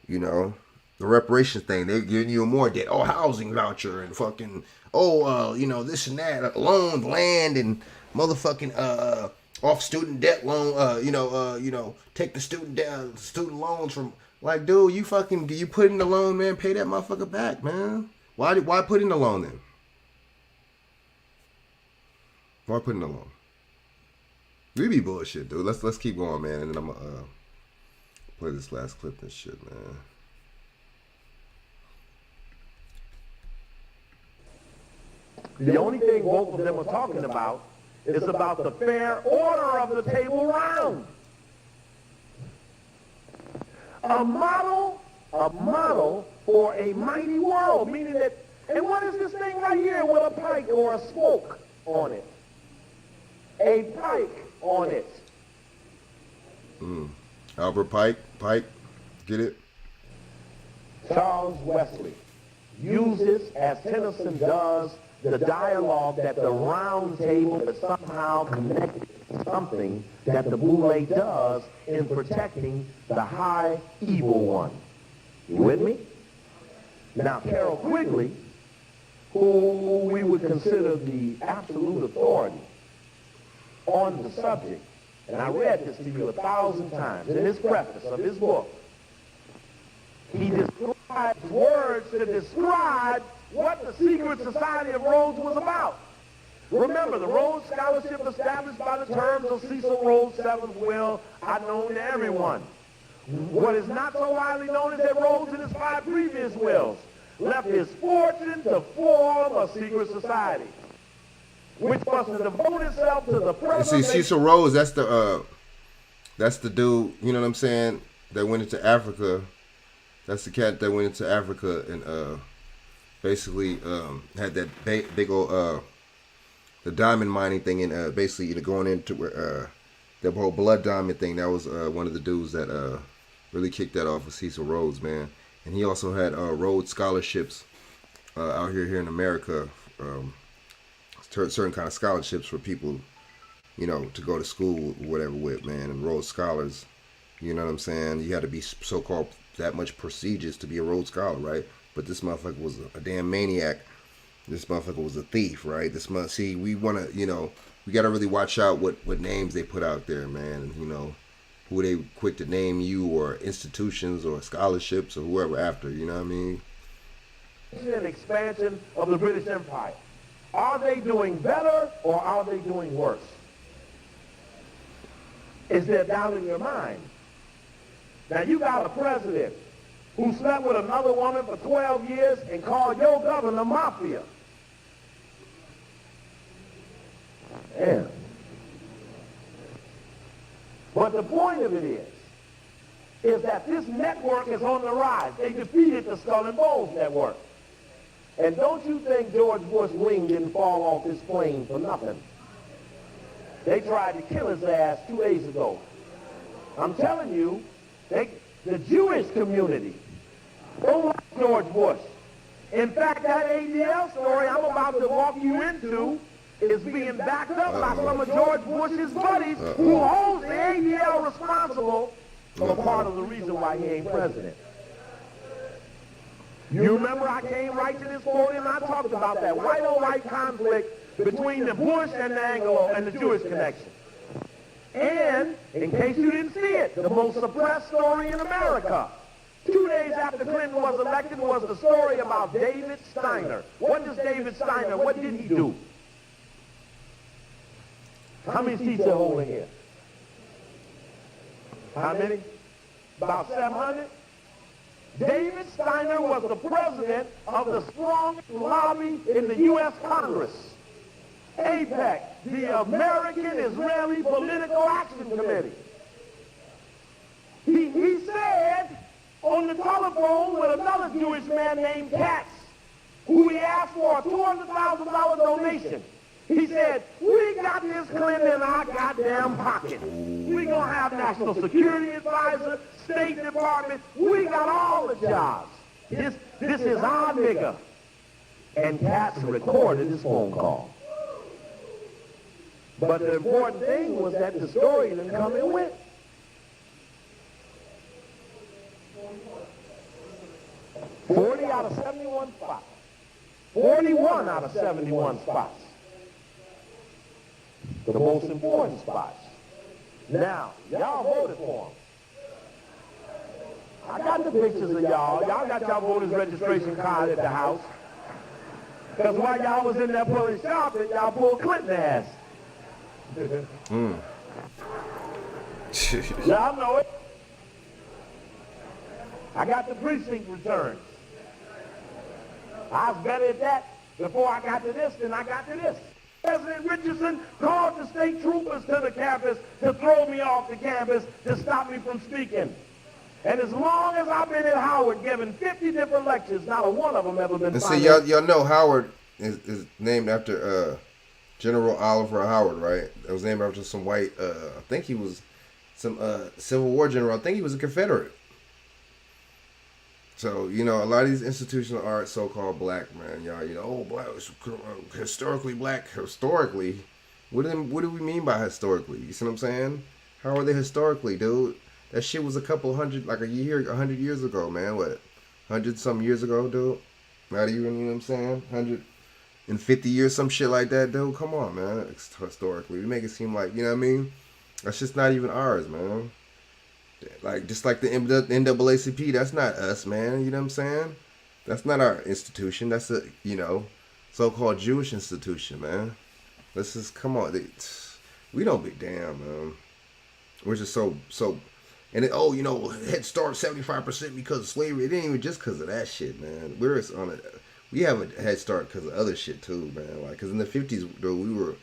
The reparations thing, they're giving you more debt. Oh, housing voucher and fucking, this and that. Loans, land, and motherfucking off student debt loan. Take the student loans from, like, dude, you put in the loan, man, pay that motherfucker back, man. Why put in the loan then? Why put in the loan? We be bullshit, dude. Let's keep going, man, and then I'm gonna play this last clip and shit, man. The only thing both of them are talking about is about the fair order of the table round. A model for a mighty world, meaning that, and what is this thing right here with a pike or a spoke on it? A pike on it. Albert Pike, get it? Charles Wesley uses, as Tennyson does, the dialogue that the round table is somehow connected to something that the boule does in protecting the high evil one. You with me? Now, Carol Quigley, who we would consider the absolute authority on the subject, and I read this to you 1,000 times in his preface of his book, he describes words to describe what the secret society of Rhodes was about. Remember, the Rhodes Scholarship established by the terms of Cecil Rhodes' seventh will are known to everyone. What is not so widely known is that Rhodes in his 5 previous wills left his fortune to form a secret society, which was to devote itself to the preservation. See, Cecil Rhodes, that's the dude, you know what I'm saying, that went into Africa. That's the cat that went into Africa and basically had that big old the diamond mining thing, and basically going into where the whole blood diamond thing. That was one of the dudes that really kicked that off with Cecil Rhodes, man. And he also had Rhodes scholarships out here in America, certain kind of scholarships for people, to go to school or whatever with, man. And Rhodes scholars, you know what I'm saying? You had to be so-called that much prestigious to be a Rhodes scholar, right? But this motherfucker was a damn maniac. This motherfucker was a thief, right? We want to, we got to really watch out what names they put out there, man. And, who they quick to name you, or institutions or scholarships or whoever after, you know what I mean? An expansion of the British Empire. Are they doing better or are they doing worse? Is there doubt in your mind? Now you got a president who slept with another woman for 12 years and called your governor mafia. Yeah. But the point of it is that this network is on the rise. They defeated the Skull and Bones network. And don't you think George Bush's wing didn't fall off his plane for nothing? They tried to kill his ass 2 days ago. I'm telling you, the Jewish community don't like George Bush. In fact, that ADL story I'm about to walk you into is being backed up by some of George Bush's buddies who holds the ADL responsible for part of the reason why he ain't president. You remember I came right to this podium and I talked about that white-on-white conflict between the Bush and the Anglo and the Jewish connection. And, in case you didn't see it, the most suppressed story in America. 2 days after Clinton was elected was the story about David Steiner. What does David Steiner, what did he do? How many seats are holding here? How many? About 700? David Steiner was the president of the strongest lobby in the U.S. Congress. AIPAC, the American Israeli Political Action Committee. He said on the telephone with another Jewish man named Katz, who he asked for a $200,000 donation. He said, we got this Clinton in our goddamn pocket. We gonna have National Security Advisor, State Department. We got all the jobs. This is our nigga. And Katz recorded his phone call. But the important thing was that the story didn't come and went. $40 out of 71 spots. 41 out of 71 spots. The most important spots. Now, y'all voted for him. I got the pictures of y'all. Y'all got y'all voters registration card at the house. Because while y'all was in there pulling shopping, y'all pulled Clinton ass. Y'all know it. I got the precinct returns. I was better at that before I got to this than I got to this. President Richardson called the state troopers to the campus to throw me off the campus to stop me from speaking. And as long as I've been at Howard giving 50 different lectures, not a one of them ever been And fined. see, y'all know Howard is named after General Oliver Howard, right? It was named after some white, I think he was some Civil War general. I think he was a Confederate. So, you know, a lot of these institutions are so-called black, man. Y'all, you know, oh, black, historically black. Historically? What do we mean by historically? You see what I'm saying? How are they historically, dude? That shit was a couple hundred, like 100 years ago, man. What? 100-some years ago, dude? Not even, you know what I'm saying? 150 years, some shit like that, dude. Come on, man. Historically. We make it seem like, you know what I mean? That's just not even ours, man. Like, just like the NAACP, that's not us, man. You know what I'm saying? That's not our institution. That's a, you know, so-called Jewish institution, man. Let's just, come on. We don't be damn, man. We're just so, and oh, you know, Head Start 75% because of slavery. It ain't even just because of that shit, man. We have a head start because of other shit, too, man. Like, because in the 50s, though, we were,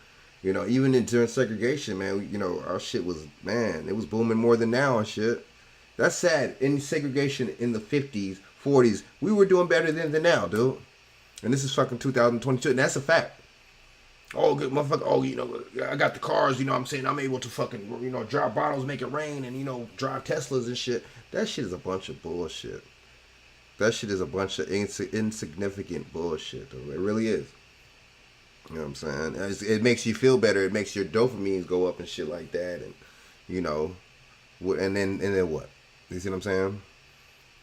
you know, even during segregation, man, you know, our shit was, man, it was booming more than now and shit. That's sad. In segregation in the 50s, 40s, we were doing better than now, dude. And this is fucking 2022, and that's a fact. Oh, good motherfucker. Oh, you know, I got the cars, you know what I'm saying? I'm able to fucking, you know, drive bottles, make it rain, and, you know, drive Teslas and shit. That shit is a bunch of bullshit. That shit is a bunch of insignificant bullshit, though. It really is. You know what I'm saying? It makes you feel better. It makes your dopamines go up and shit like that. And, you know, and then what? You see what I'm saying?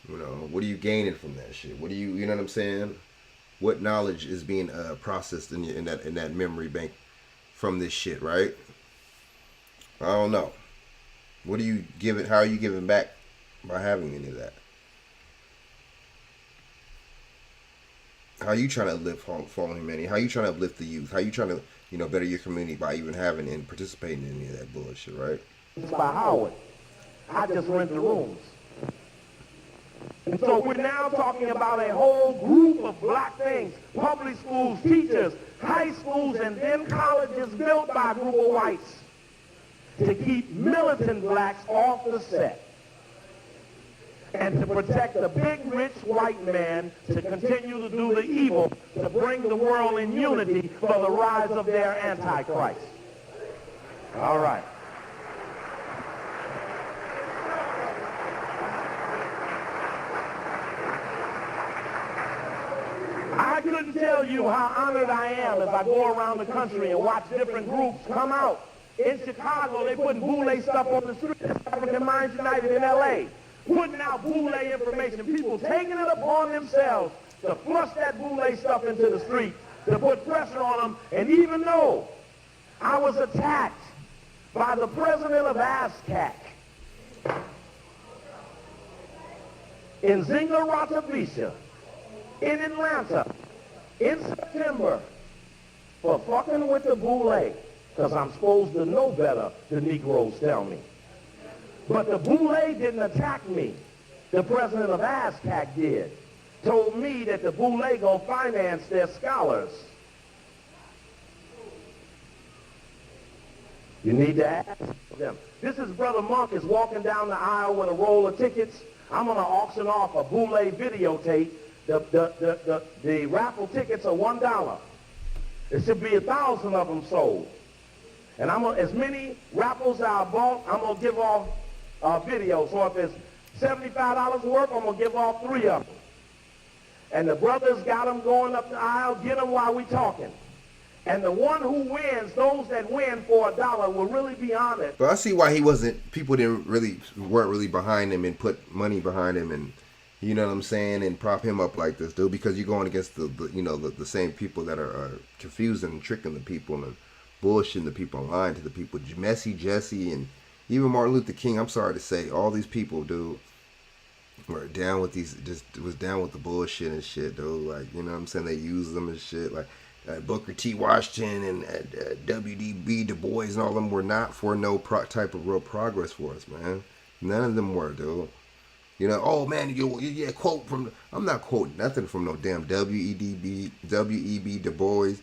You know, what are you gaining from that shit? What do you know what I'm saying? What knowledge is being processed in that memory bank from this shit, right? I don't know. What do you give it? How are you giving back by having any of that? How you trying to uplift fallen humanity? How you trying to uplift the youth? How you trying to, you know, better your community by even having and participating in any of that bullshit, right? It's by Howard. I just rent the rooms. And so we're now talking about a whole group of black things. Public schools, teachers, high schools, and then colleges built by a group of whites to keep militant blacks off the set. And to protect the big, rich white man to continue to do the evil, to bring the world in unity for the rise of their Antichrist. All right. I couldn't tell you how honored I am as I go around the country and watch different groups come out. In Chicago, they putting boule stuff on the street. African Minds United in L.A. putting out boule information. People taking it upon themselves to flush that boule stuff into the street, to put pressure on them. And even though I was attacked by the president of ASCAC in Zingarata Beach, in Atlanta, in September, for fucking with the boule, because I'm supposed to know better, the Negroes tell me. But the boule didn't attack me. The president of ASCAC did. Told me that the boule gonna finance their scholars. You need to ask them. This is Brother Monk is walking down the aisle with a roll of tickets. I'm gonna auction off a boule videotape. The raffle tickets are $1. There should be 1,000 of them sold. And I'm gonna, as many raffles I bought, I'm gonna give off videos. So if it's $75 worth, I'm gonna give off 3 of them. And the brothers got them going up the aisle. Get them while we talking. And the one who wins, those that win for $1 will really be honored. But I see why people weren't really behind him and put money behind him, and you know what I'm saying, and prop him up like this, dude, because you're going against the same people that are confusing and tricking the people and bullshitting the people and lying to the people. Messy Jesse and even Martin Luther King, I'm sorry to say, all these people, dude, were down with was down with the bullshit and shit, dude. Like, you know what I'm saying? They use them and shit. Like, Booker T. Washington and W.D.B. Du Bois and all of them were not for no type of real progress for us, man. None of them were, dude. You know, oh man, yeah, quote from, I'm not quoting nothing from no damn W.E.B. Du Bois,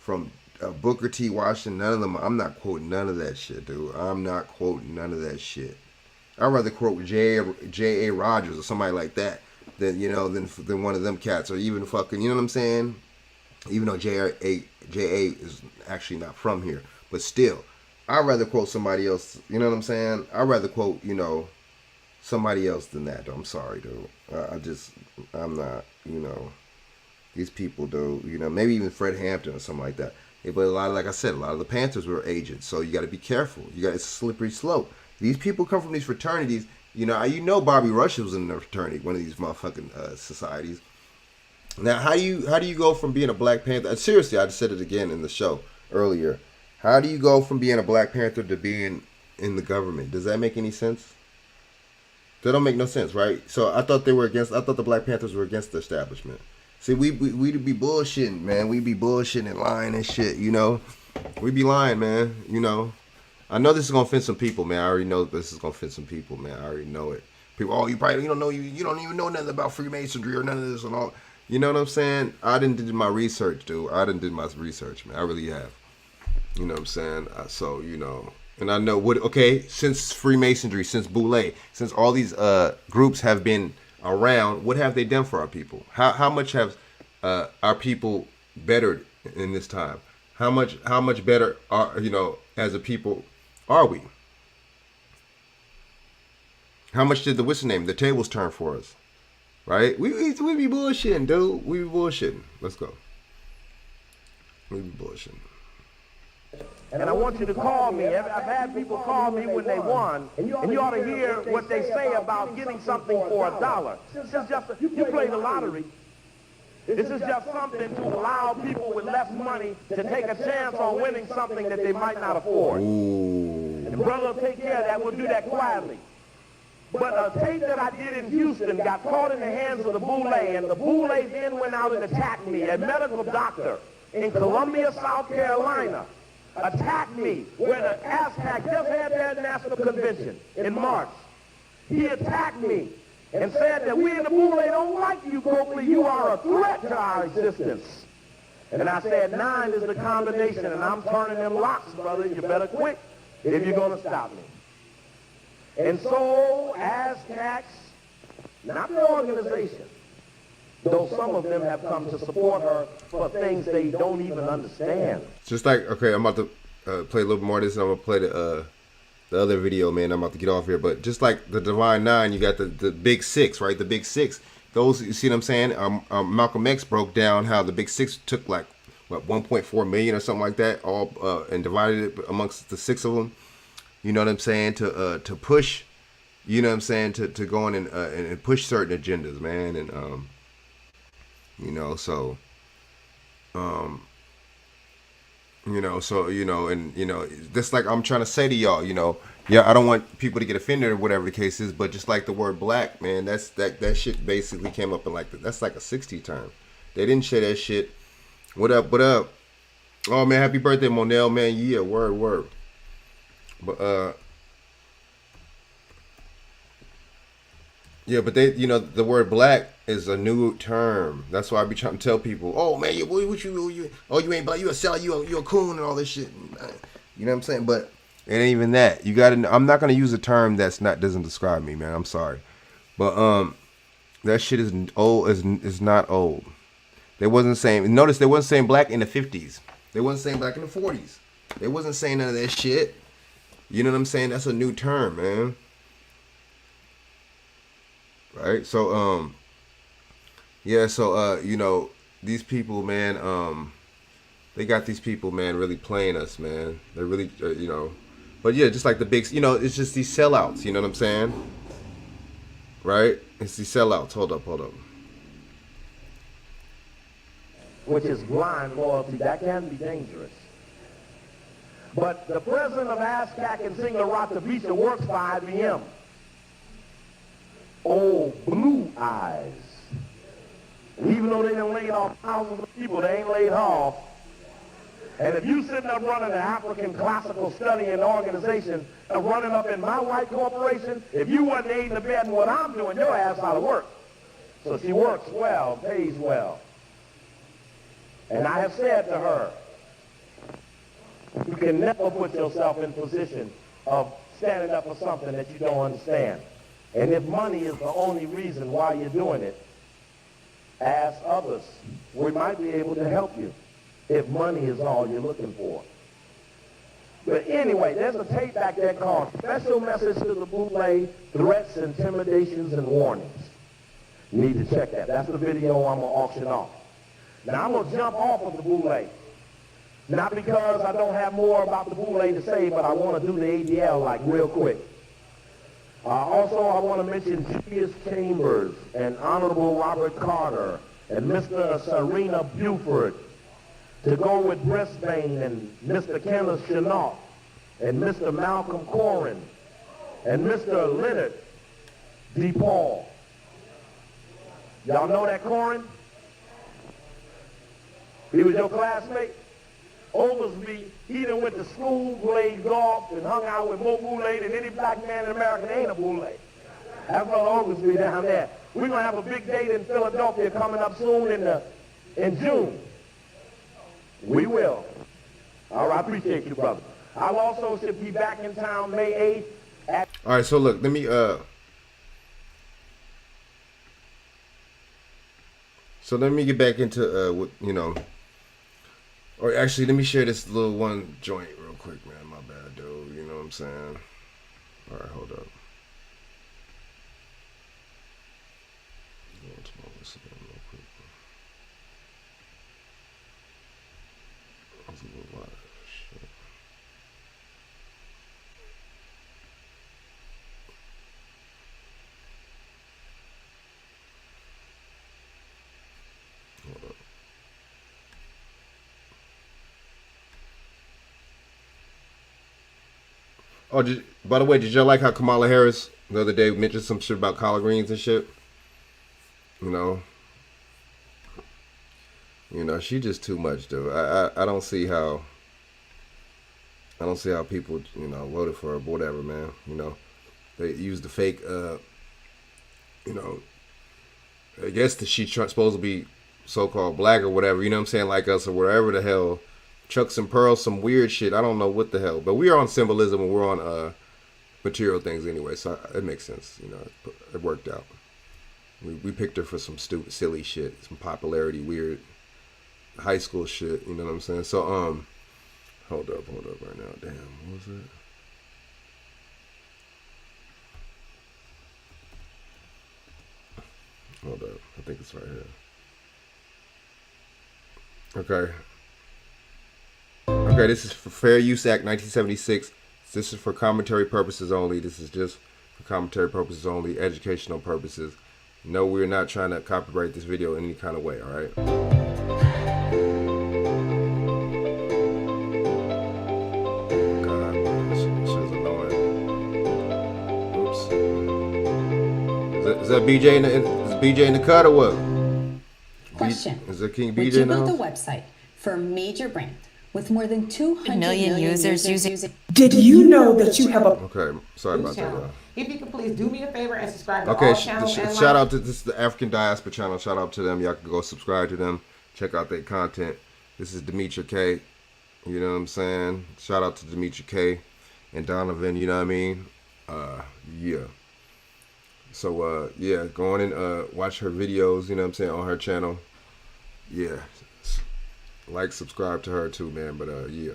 from Booker T. Washington, none of them. I'm not quoting none of that shit, dude. I'm not quoting none of that shit. I'd rather quote J.A. Rogers or somebody like that than one of them cats, or even fucking, you know what I'm saying? Even though J.A. is actually not from here, but still, I'd rather quote somebody else. You know what I'm saying? I'd rather quote, somebody else than that, though. I'm sorry, dude. I'm not, these people, dude. Maybe even Fred Hampton or something like that. But like I said, a lot of the Panthers were agents, so you got to be careful. It's a slippery slope. These people come from these fraternities. Bobby Rush was in a fraternity, one of these motherfucking societies. Now, how do you go from being a Black Panther? Seriously, I just said it again in the show earlier. How do you go from being a Black Panther to being in the government? Does that make any sense? That don't make no sense, right? So I thought the Black Panthers were against the establishment. See, we'd be bullshitting, man. We'd be bullshitting and lying and shit, We'd be lying, man, I know this is gonna offend some people, man. I already know this is gonna offend some people, man. I already know it. People, you probably don't know, you don't even know nothing about Freemasonry or none of this and all. You know what I'm saying? I didn't do my research, dude. I didn't do my research, man. I really have. You know what I'm saying? And I know since Freemasonry, since Boule, since all these groups have been around, what have they done for our people? How much have our people bettered in this time? How much better are, as a people are we? How much did the tables turn for us? Right? We be bullshitting, dude. We be bullshitting. Let's go. We be bullshitting. And I want you to call me. I've had people call me when they won, and you ought to hear what they say about getting something for $1. You play the lottery. This is just something to allow people with less money to take a chance on winning something that they might not afford. Ooh. And brother will take care of that. We'll do that quietly. But a tape that I did in Houston got caught in the hands of the Boule, and the Boule then went out and attacked me. A medical doctor in Columbia, South Carolina, attacked me when the ASCAC just had their national convention in March. He attacked me and said that we in the Boule don't like you, Coakley. You are a threat to our existence. And I said 9 is the combination, and I'm turning them locks, brother. You better quit if you're going to stop me. And so, ASCACs, not the organization, though some of them have come to support her for things they don't even understand. Just like, okay, I'm about to play a little more of this, and I'm going to play the other video, man. I'm about to get off here. But just like the Divine 9, you got the Big 6, right? The Big 6. those, you see what I'm saying? Malcolm X broke down how the Big Six took like what 1.4 million or something like that, all and divided it amongst the six of them. You know what I'm saying? To push, you know what I'm saying? To go in and push certain agendas, man. And you know, so and just like I'm trying to say to y'all, yeah, I don't want people to get offended or whatever the case is, but just like the word black, man, that shit basically came up in like that's like a 60 term. They didn't say that shit. What up? What up? Oh man, happy birthday, Monel, man. Yeah, word. But yeah, but they, the word black is a new term. That's why I be trying to tell people, oh man, what you oh, you ain't black, you a seller, you a coon and all this shit. You know what I'm saying? But it ain't even that. You gotta. I'm not gonna use a term doesn't describe me, man. I'm sorry, but that shit is old. Is not old. They wasn't saying. Notice they wasn't saying black in the 50s. They wasn't saying black in the 40s. They wasn't saying none of that shit. You know what I'm saying? That's a new term, man. Right? So yeah, so these people, man, they got these people, man, really playing us, man. They really but yeah, just like the big, it's just these sellouts, you know what I'm saying? Right? It's these sellouts. Hold up. Which is blind loyalty. That can be dangerous. But the president of ASCAC and singer Rata Visa works for IBM. Oh, blue eyes. And even though they done laid off thousands of people, they ain't laid off. And if you sitting up running an African classical studying organization and running up in my white corporation, if you wasn't aiding the bed in what I'm doing, your ass out of work. So she works well, pays well. And I have said to her, you can never put yourself in position of standing up for something that you don't understand. And if money is the only reason why you're doing it, ask others. We might be able to help you if money is all you're looking for. But anyway, there's a tape back there called Special Message to the Bootleg, Threats, Intimidations, and Warnings. You need to check that. That's the video I'm going to auction off. Now, I'm going to jump off of the bootleg. Not because I don't have more about the bootleg to say, but I want to do the ADL like real quick. Also, I want to mention Julius Chambers and Honorable Robert Carter and Mr. Serena Buford, to go with Brisbane and Mr. Kenneth Chenault and Mr. Malcolm Corrin and Mr. Leonard DePaul. Y'all know that Corrin? He was your classmate? Oglesby, he done went to school, played golf, and hung out with more bootleg than any black man in America that ain't a bootleg. That's brother Oglesby down there. We're going to have a big date in Philadelphia coming up soon in June. We will. All right, I appreciate you, brother. I'll also should be back in town May 8th. All right, so look, let me get back into what or actually let me share this little one joint real quick, man. My bad, dude. You know what I'm saying? All right, hold up. Oh, by the way, did y'all like how Kamala Harris the other day mentioned some shit about collard greens and shit? She just too much, dude. I don't see how people voted for her, but whatever, man. They used the fake. I guess that she's supposed to be so-called black or whatever. You know what I'm saying, like us or whatever the hell. Chucks and pearls, some weird shit. I don't know what the hell, but we are on symbolism and we're on material things anyway, so it makes sense. It worked out. We picked her for some stupid, silly shit, some popularity, weird high school shit. You know what I'm saying? So hold up right now. Damn, what was it? Hold up. I think it's right here. Okay. Okay, this is for Fair Use Act 1976. This is for commentary purposes only. This is just for commentary purposes only, educational purposes. No, we're not trying to copyright this video in any kind of way, all right? God, this is annoying. Oops. Is that BJ in the cut or what? Question. Is that King Would BJ you in the build a house? website for a major brand with more than 200 million users using. Did you know that you have a Okay, sorry about that, channel. y'all. If you could please do me a favor and subscribe to Okay, all channels and shout like. out to this is the African Diaspora channel. Shout out to them. Y'all can go subscribe to them. Check out their content. This is Demetri K. You know what I'm saying? Shout out to Demetri K. and Donovan. You know what I mean? Yeah. So yeah, go on and watch her videos. You know what I'm saying, on her channel. Yeah. Like, subscribe to her too, man. But yeah.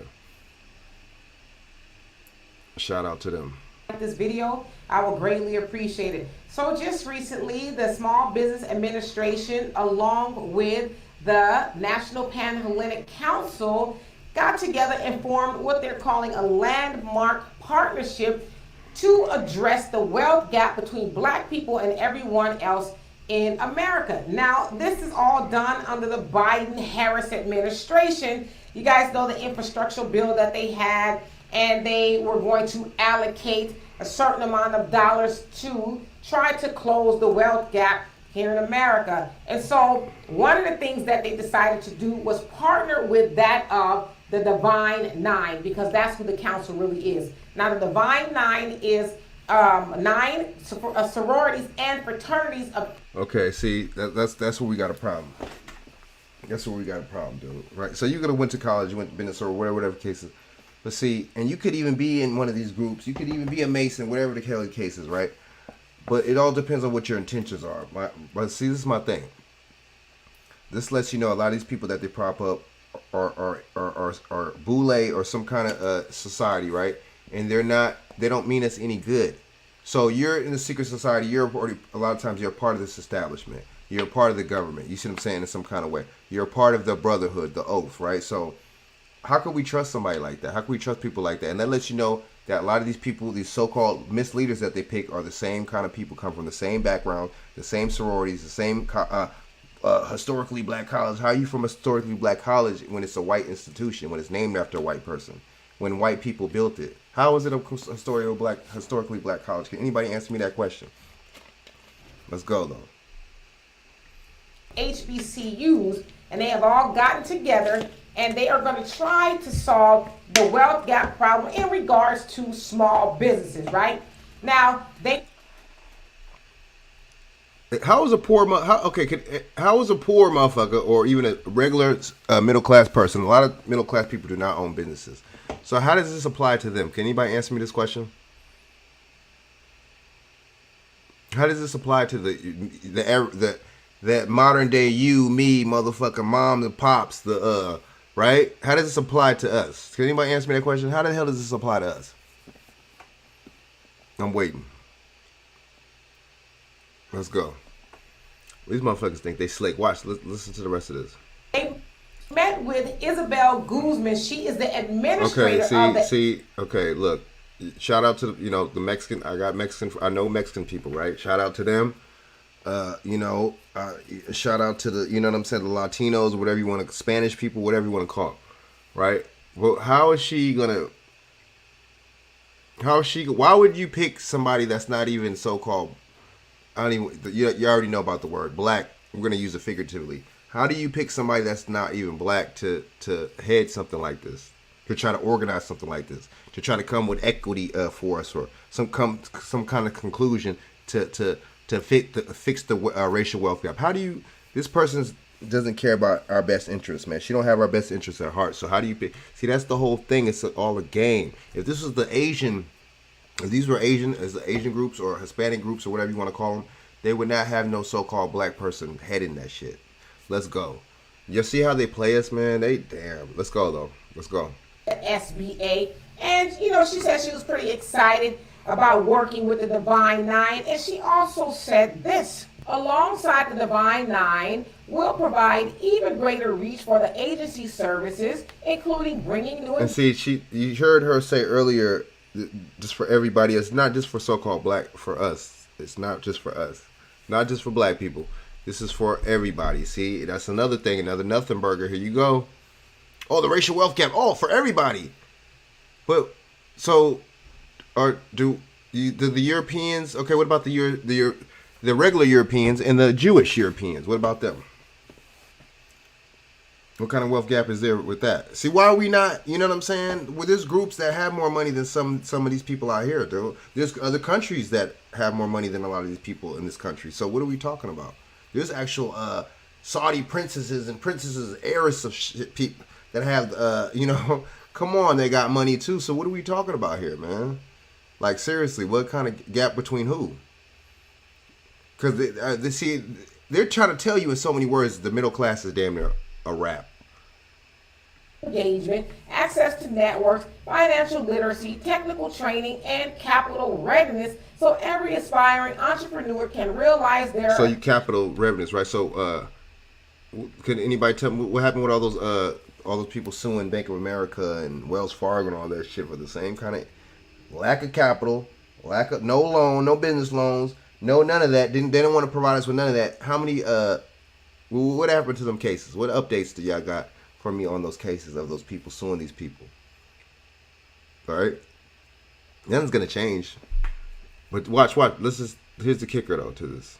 Shout out to them. This video, I will greatly appreciate it. So just recently, the Small Business Administration, along with the National Panhellenic Council, got together and formed what they're calling a landmark partnership to address the wealth gap between black people and everyone else in America. Now, this is all done under the Biden-Harris administration. You guys know the infrastructure bill that they had, and they were going to allocate a certain amount of dollars to try to close the wealth gap here in America. And so one of the things that they decided to do was partner with that of the Divine Nine, because that's who the council really is. Now, the Divine Nine is nine sororities and fraternities of. Okay, see, that's where we got a problem. That's where we got a problem, dude. Right? So you could have went to college, you went to business or whatever case is. But see, and you could even be in one of these groups. You could even be a Mason, whatever the hell the case is, right? But it all depends on what your intentions are. But see, this is my thing. This lets you know a lot of these people that they prop up are boule or some kind of society, right? And they don't mean us any good. So you're in a secret society. You're a lot of times you're a part of this establishment. You're a part of the government. You see what I'm saying? In some kind of way, you're a part of the brotherhood, the oath, right? So how can we trust somebody like that? How can we trust people like that? And that lets you know that a lot of these people, these so-called misleaders that they pick, are the same kind of people, come from the same background, the same sororities, the same historically black college. How are you from a historically black college when it's a white institution, when it's named after a white person, when white people built it? How is it a historically black college? Can anybody answer me that question? Let's go, though. HBCUs, and they have all gotten together and they are going to try to solve the wealth gap problem in regards to small businesses, right? Now, How is a poor how is a poor motherfucker or even a regular middle class person? A lot of middle class people do not own businesses. So how does this apply to them? Can anybody answer me this question? How does this apply to that modern day you, me, motherfucker, mom and pops, right? How does this apply to us? Can anybody answer me that question? How the hell does this apply to us? I'm waiting. Let's go. These motherfuckers think they slick. Watch. Listen to the rest of this. they met with Isabel Guzman. She is the administrator of the. Okay, look. Shout out to the Mexican. I know Mexican people, right? Shout out to them. Shout out to the, what I'm saying, the Latinos, whatever you want to, Spanish people, whatever you want to call them, right? Well, why would you pick somebody that's not even so-called, you already know about the word black. We're going to use it figuratively. How do you pick somebody that's not even black to head something like this, to try to organize something like this, to try to come with equity for us, or some kind of conclusion to fix the racial wealth gap? How do you? This person doesn't care about our best interests, man. She don't have our best interests at heart. So how do you pick? See, that's the whole thing. It's all a game. If this was if these were Asian groups or Hispanic groups or whatever you want to call them, they would not have no so-called black person heading that shit. Let's go. You see how they play us, man? Let's go though. Let's go. SBA, and she said she was pretty excited about working with the Divine Nine, and she also said this. alongside the Divine Nine, will provide even greater reach for the agency's services, including bringing new... And see, you heard her say earlier, just for everybody, it's not just for so-called black, for us. It's not just for us. Not just for black people. This is for everybody. See, that's another thing, another nothing burger. Here you go. Oh, the racial wealth gap. Oh, for everybody. But, so, do the Europeans, okay, what about the regular Europeans and the Jewish Europeans? What about them? What kind of wealth gap is there with that? See, why are we not, you know what I'm saying? Well, there's groups that have more money than some of these people out here, though. There's other countries that have more money than a lot of these people in this country. So what are we talking about? There's actual Saudi princesses and heiress of shit people that have, you know, come on, they got money too. So what are we talking about here, man? Like, seriously, what kind of gap between who? Because they're trying to tell you in so many words the middle class is damn near a wrap. Engagement, access to networks, financial literacy, technical training, and capital readiness, so every aspiring entrepreneur can realize their... So you capital readiness, right? So could anybody tell me what happened with all those people suing Bank of America and Wells Fargo and all that shit for the same kind of lack of capital, lack of no loan, no business loans, no none of that. They didn't want to provide us with none of that. How many what happened to them cases? What updates do y'all got for me on those cases of those people suing these people? All right, nothing's gonna change. But watch. Here's the kicker though to this.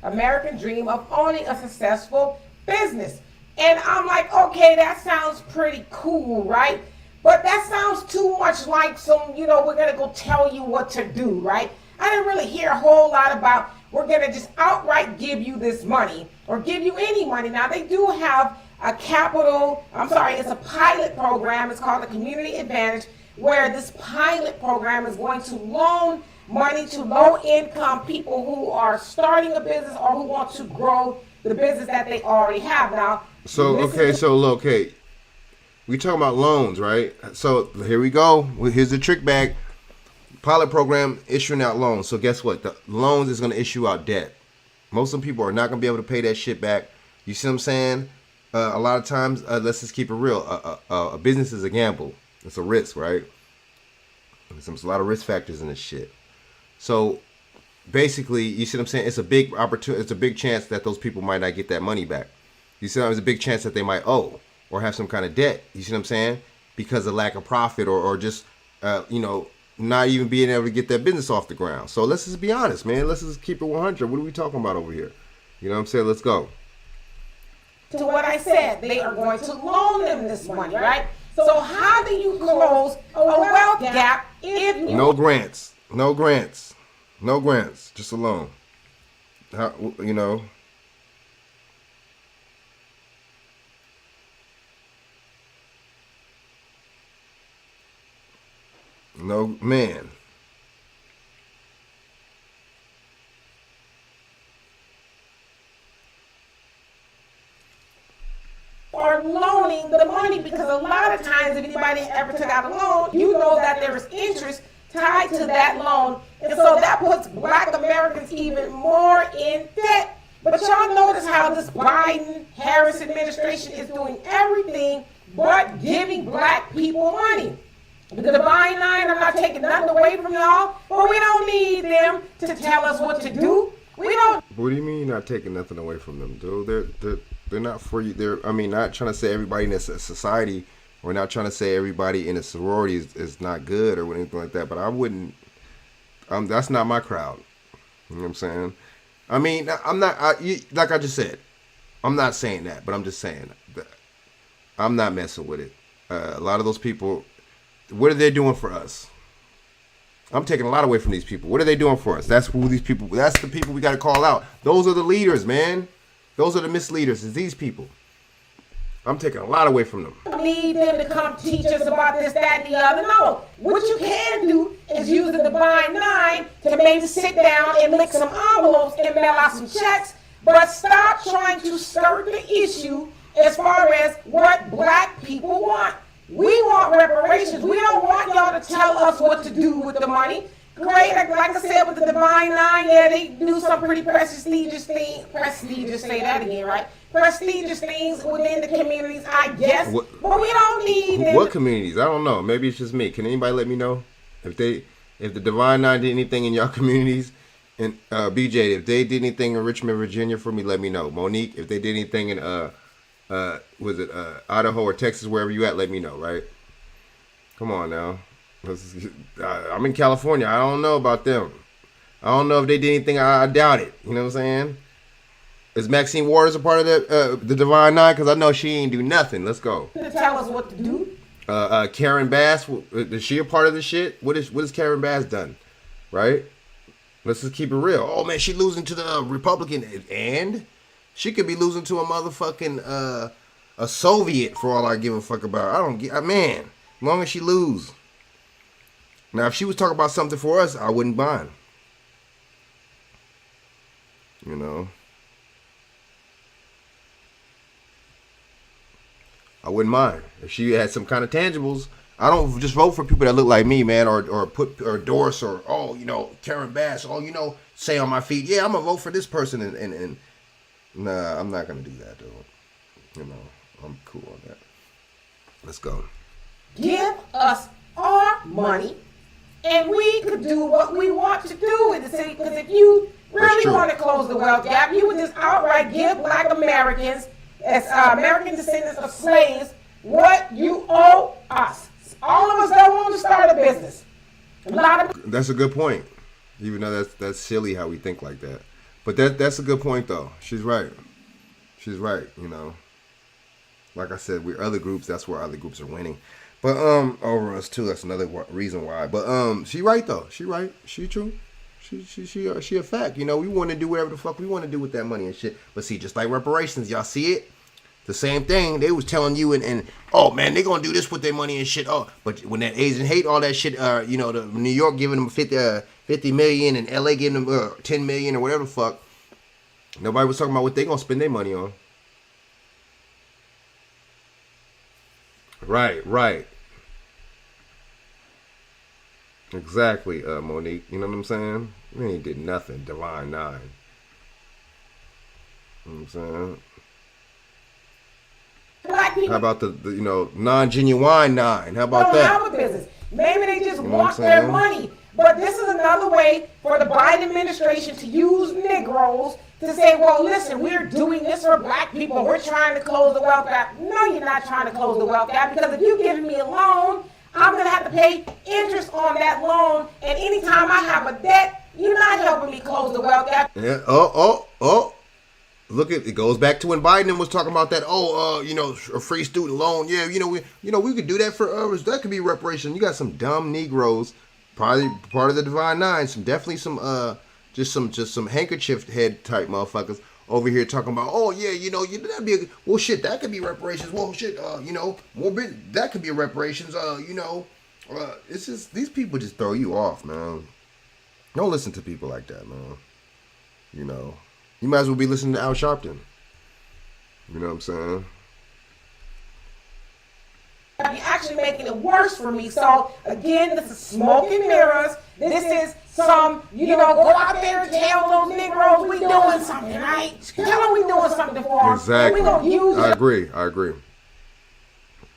American dream of owning a successful business. And I'm like, okay, that sounds pretty cool, right? But that sounds too much like some, you know, we're going to go tell you what to do, right? I didn't really hear a whole lot about we're going to just outright give you this money or give you any money. Now, they do have it's a pilot program. It's called the Community Advantage, where this pilot program is going to loan money to low-income people who are starting a business or who want to grow the business that they already have. Now, okay. We talking about loans, right? So here we go. Here's the trick bag. Pilot program issuing out loans. So guess what? The loans is going to issue out debt. Most of the people are not going to be able to pay that shit back. You see what I'm saying? A lot of times, let's just keep it real. A business is a gamble. It's a risk, right? There's a lot of risk factors in this shit. So basically, you see what I'm saying? It's a big opportunity. It's a big chance that those people might not get that money back. You see, there's a big chance that they might owe or have some kind of debt. You see what I'm saying? Because of lack of profit or just, not even being able to get that business off the ground. So let's just be honest, man. Let's just keep it 100. What are we talking about over here? You know what I'm saying? Let's go. To what I said, they are going to loan them this money, right? So how do you close a wealth gap if you... No grants, just a loan. How, you know... No, man. Or loaning the money, because a lot of times if anybody ever took out a loan, you know that there is interest tied to that loan. And so that puts Black Americans even more in debt. But y'all notice how this Biden-Harris administration is doing everything but giving Black people money. The Divine Nine, I'm not taking nothing away from y'all, but we don't need them to tell us what to do. We don't. What do you mean you're not taking nothing away from them, dude? They're not for you. Not trying to say everybody in this society, or not trying to say everybody in a sorority is not good or anything like that. But I wouldn't. That's not my crowd. You know what I'm saying? I mean, I'm not. Like I just said, I'm not saying that, but I'm just saying that I'm not messing with it. A lot of those people. What are they doing for us? I'm taking a lot away from these people. What are they doing for us? That's who these people. That's the people we got to call out. Those are the leaders, man. Those are the misleaders. It's these people. I'm taking a lot away from them. Need them to come teach us about this, that, and the other. No. What you can do is use the Divine Nine to maybe sit down and lick some envelopes and mail out some checks, but stop trying to skirt the issue as far as what Black people want. We want reparations. We don't want y'all to tell us what to do with the money. great. Like I said, with the Divine Nine, yeah, they do some pretty prestigious things. Prestigious, say that again, right? Prestigious things within the communities, I guess. But we don't need what communities? I don't know. Maybe it's just me. Can anybody let me know if the Divine Nine did anything in y'all communities? And BJ, if they did anything in Richmond, Virginia, for me, let me know. Monique, if they did anything in Idaho or Texas, wherever you at, let me know. Right? Come on now. I'm in California. I don't know about them. I don't know if they did anything. I doubt it. You know what I'm saying? Is Maxine Waters a part of the Divine Nine? Because I know she ain't do nothing. Let's go. To tell us what to do. Karen Bass, is she a part of the shit? What is Karen Bass done? Right? Let's just keep it real. Oh man, she losing to the Republican, and she could be losing to a motherfucking a Soviet for all I give a fuck about. I don't get, man. As long as she lose. Now, if she was talking about something for us, I wouldn't mind. You know. I wouldn't mind if she had some kind of tangibles. I don't just vote for people that look like me, man, or endorse or Karen Bass, say on my feet, yeah, I'm gonna vote for this person, and nah, I'm not gonna do that, though. I'm cool on that. Let's go. Give us our money, and we could do what we want to do with the city. Because if you really want to close the wealth gap, you would just outright give Black Americans, as American descendants of slaves, what you owe us. All of us don't want to start a business. That's a good point. Even though that's silly how we think like that. But that's a good point, though. She's right. She's right, Like I said, we're other groups. That's where other groups are winning. But over us too. That's another reason why. But she right though. She right. She true. She a fact. We want to do whatever the fuck we want to do with that money and shit. But see, just like reparations, y'all see it. The same thing they was telling you, and oh man, they gonna do this with their money and shit. Oh, but when that Asian hate, all that shit, the New York giving them 50 million and LA giving them 10 million or whatever the fuck. Nobody was talking about what they gonna spend their money on. Right. Exactly, Monique. You know what I'm saying? We ain't did nothing. Divine Nine. You know what I'm saying? Black people. How about the non-genuine nine? How about don't that? Have a business. Maybe they just want their money. But this is another way for the Biden administration to use Negroes to say, well, listen, we're doing this for Black people. We're trying to close the wealth gap. No, you're not trying to close the wealth gap, because if you're giving me a loan, I'm going to have to pay interest on that loan. And anytime I have a debt, you're not helping me close the wealth gap. Yeah. Oh. Look, it goes back to when Biden was talking about that. A free student loan. Yeah, we could do that for others. That could be reparation. You got some dumb Negroes, probably part of the Divine Nine. Some just some handkerchief head type motherfuckers over here talking about. Oh yeah, that'd be well shit. That could be reparations. Well shit. That could be reparations. It's just these people just throw you off, man. Don't listen to people like that, man. You might as well be listening to Al Sharpton. You know what I'm saying? You're actually making it worse for me. So, again, this is smoke and mirrors. This is some, go out there and tell those Negroes we doing something, right? Tell them we doing something for them. Exactly. And we gonna use I agree.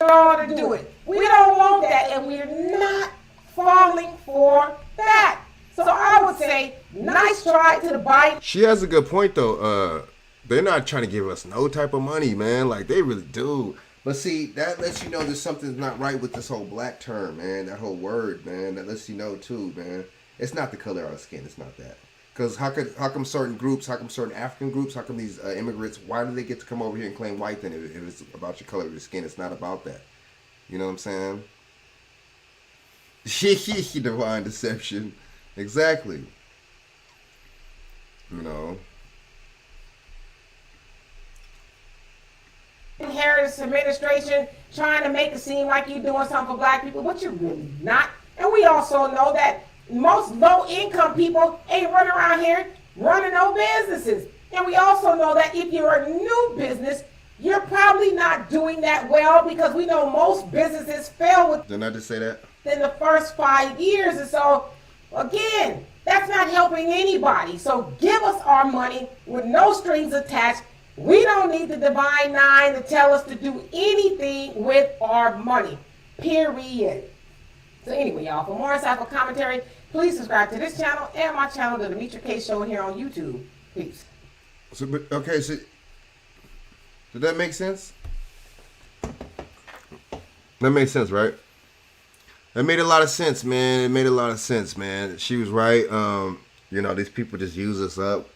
In order to do it. We don't want that, and we're not falling for that. So I would say, nice try to the Biden. She has a good point, though. They're not trying to give us no type of money, man. Like, they really do. But see, that lets you know that something's not right with this whole black term, man. That whole word, man. That lets you know, too, man. It's not the color of our skin. It's not that. Because how come certain groups, how come certain African groups, how come these immigrants, why do they get to come over here and claim white then if it's about your color of your skin? It's not about that. You know what I'm saying? Divine deception. Exactly. Harris administration trying to make it seem like you're doing something for Black people, but you're really not. And we also know that most low-income people ain't running around here running no businesses. And we also know that if you're a new business, you're probably not doing that well, because we know most businesses fail Didn't I just say that? within the first 5 years. And so Again, that's not helping anybody. So give us our money with no strings attached. We don't need the Divine Nine to tell us to do anything with our money. Period. So anyway, y'all, for more insightful commentary, please subscribe to this channel and my channel, The Demetra K Show, here on YouTube. Peace. So, okay, so did that make sense? That made sense, right? That made a lot of sense, man. It made a lot of sense, man. She was right. You know, these people just use us up.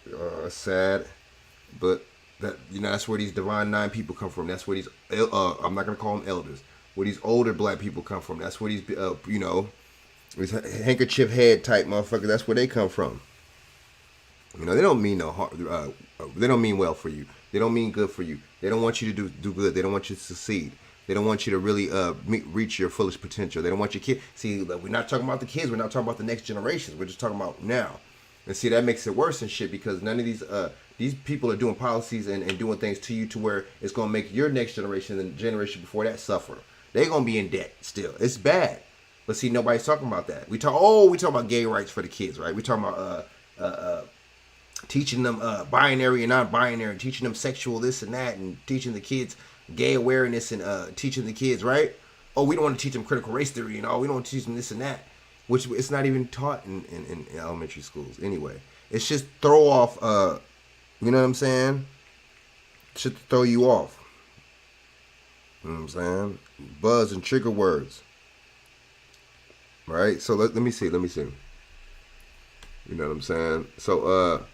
Sad, but that, you know, that's where these Divine Nine people come from. That's where these I'm not gonna call them elders. Where these older black people come from. That's where these you know, these handkerchief head type motherfuckers. That's where they come from. You know, they don't mean no harm. They don't mean well for you. They don't mean good for you. They don't want you to do good. They don't want you to succeed. They don't want you to really reach your fullest potential. They don't want your kid. See, we're not talking about the kids. We're not talking about the next generations. We're just talking about now. And see, that makes it worse and shit, because none of these people are doing policies and doing things to you to where it's going to make your next generation and the generation before that suffer. They're going to be in debt still. It's bad. But see, nobody's talking about that. We talk about gay rights for the kids, right? We talking about teaching them binary and non-binary, and teaching them sexual this and that, and teaching the kids gay awareness, and teaching the kids, right? Oh, we don't want to teach them critical race theory, and we don't want to teach them this and that, which it's not even taught in elementary schools anyway. It's just throw off, you know what I'm saying? Should throw you off. You know what I'm saying? Buzz and trigger words. Right? So let me see. You know what I'm saying? So,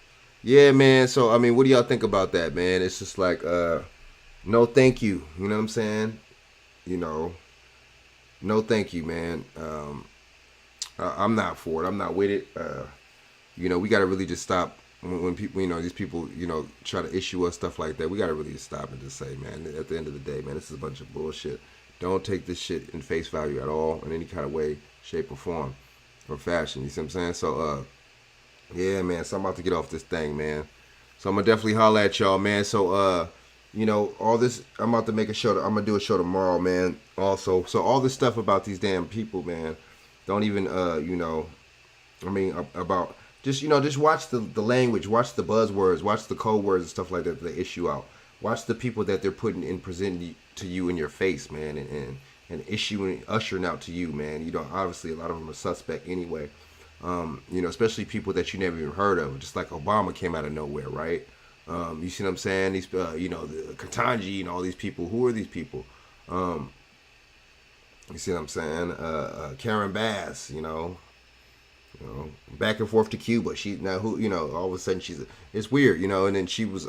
yeah, man. So, I mean, what do y'all think about that, man? It's just like, no thank you. You know what I'm saying? You know, no thank you, man. I'm not for it. I'm not with it. You know, we got to really just stop when people, you know, these people, you know, try to issue us stuff like that. We got to really just stop and just say, man, at the end of the day, man, this is a bunch of bullshit. Don't take this shit in face value at all, in any kind of way, shape, or form, or fashion. You see what I'm saying? So, yeah, man. So I'm about to get off this thing, man. So I'm gonna definitely holler at y'all, man. So, you know, all this, I'm about to make a show. I'm gonna do a show tomorrow, man. Also, so all this stuff about these damn people, man. Don't even, you know, I mean, about just, you know, just watch the language, watch the buzzwords, watch the code words and stuff like that they issue out. Watch the people that they're putting in, presenting to you in your face, man, and issuing, ushering out to you, man. You know, obviously a lot of them are suspect anyway. You know, especially people that you never even heard of, just like Obama came out of nowhere, right? You see what I'm saying? These, you know, the Katanji and all these people. Who are these people? You see what I'm saying? Karen Bass, you know, back and forth to Cuba. She now who, you know, all of a sudden it's weird, you know. And then she was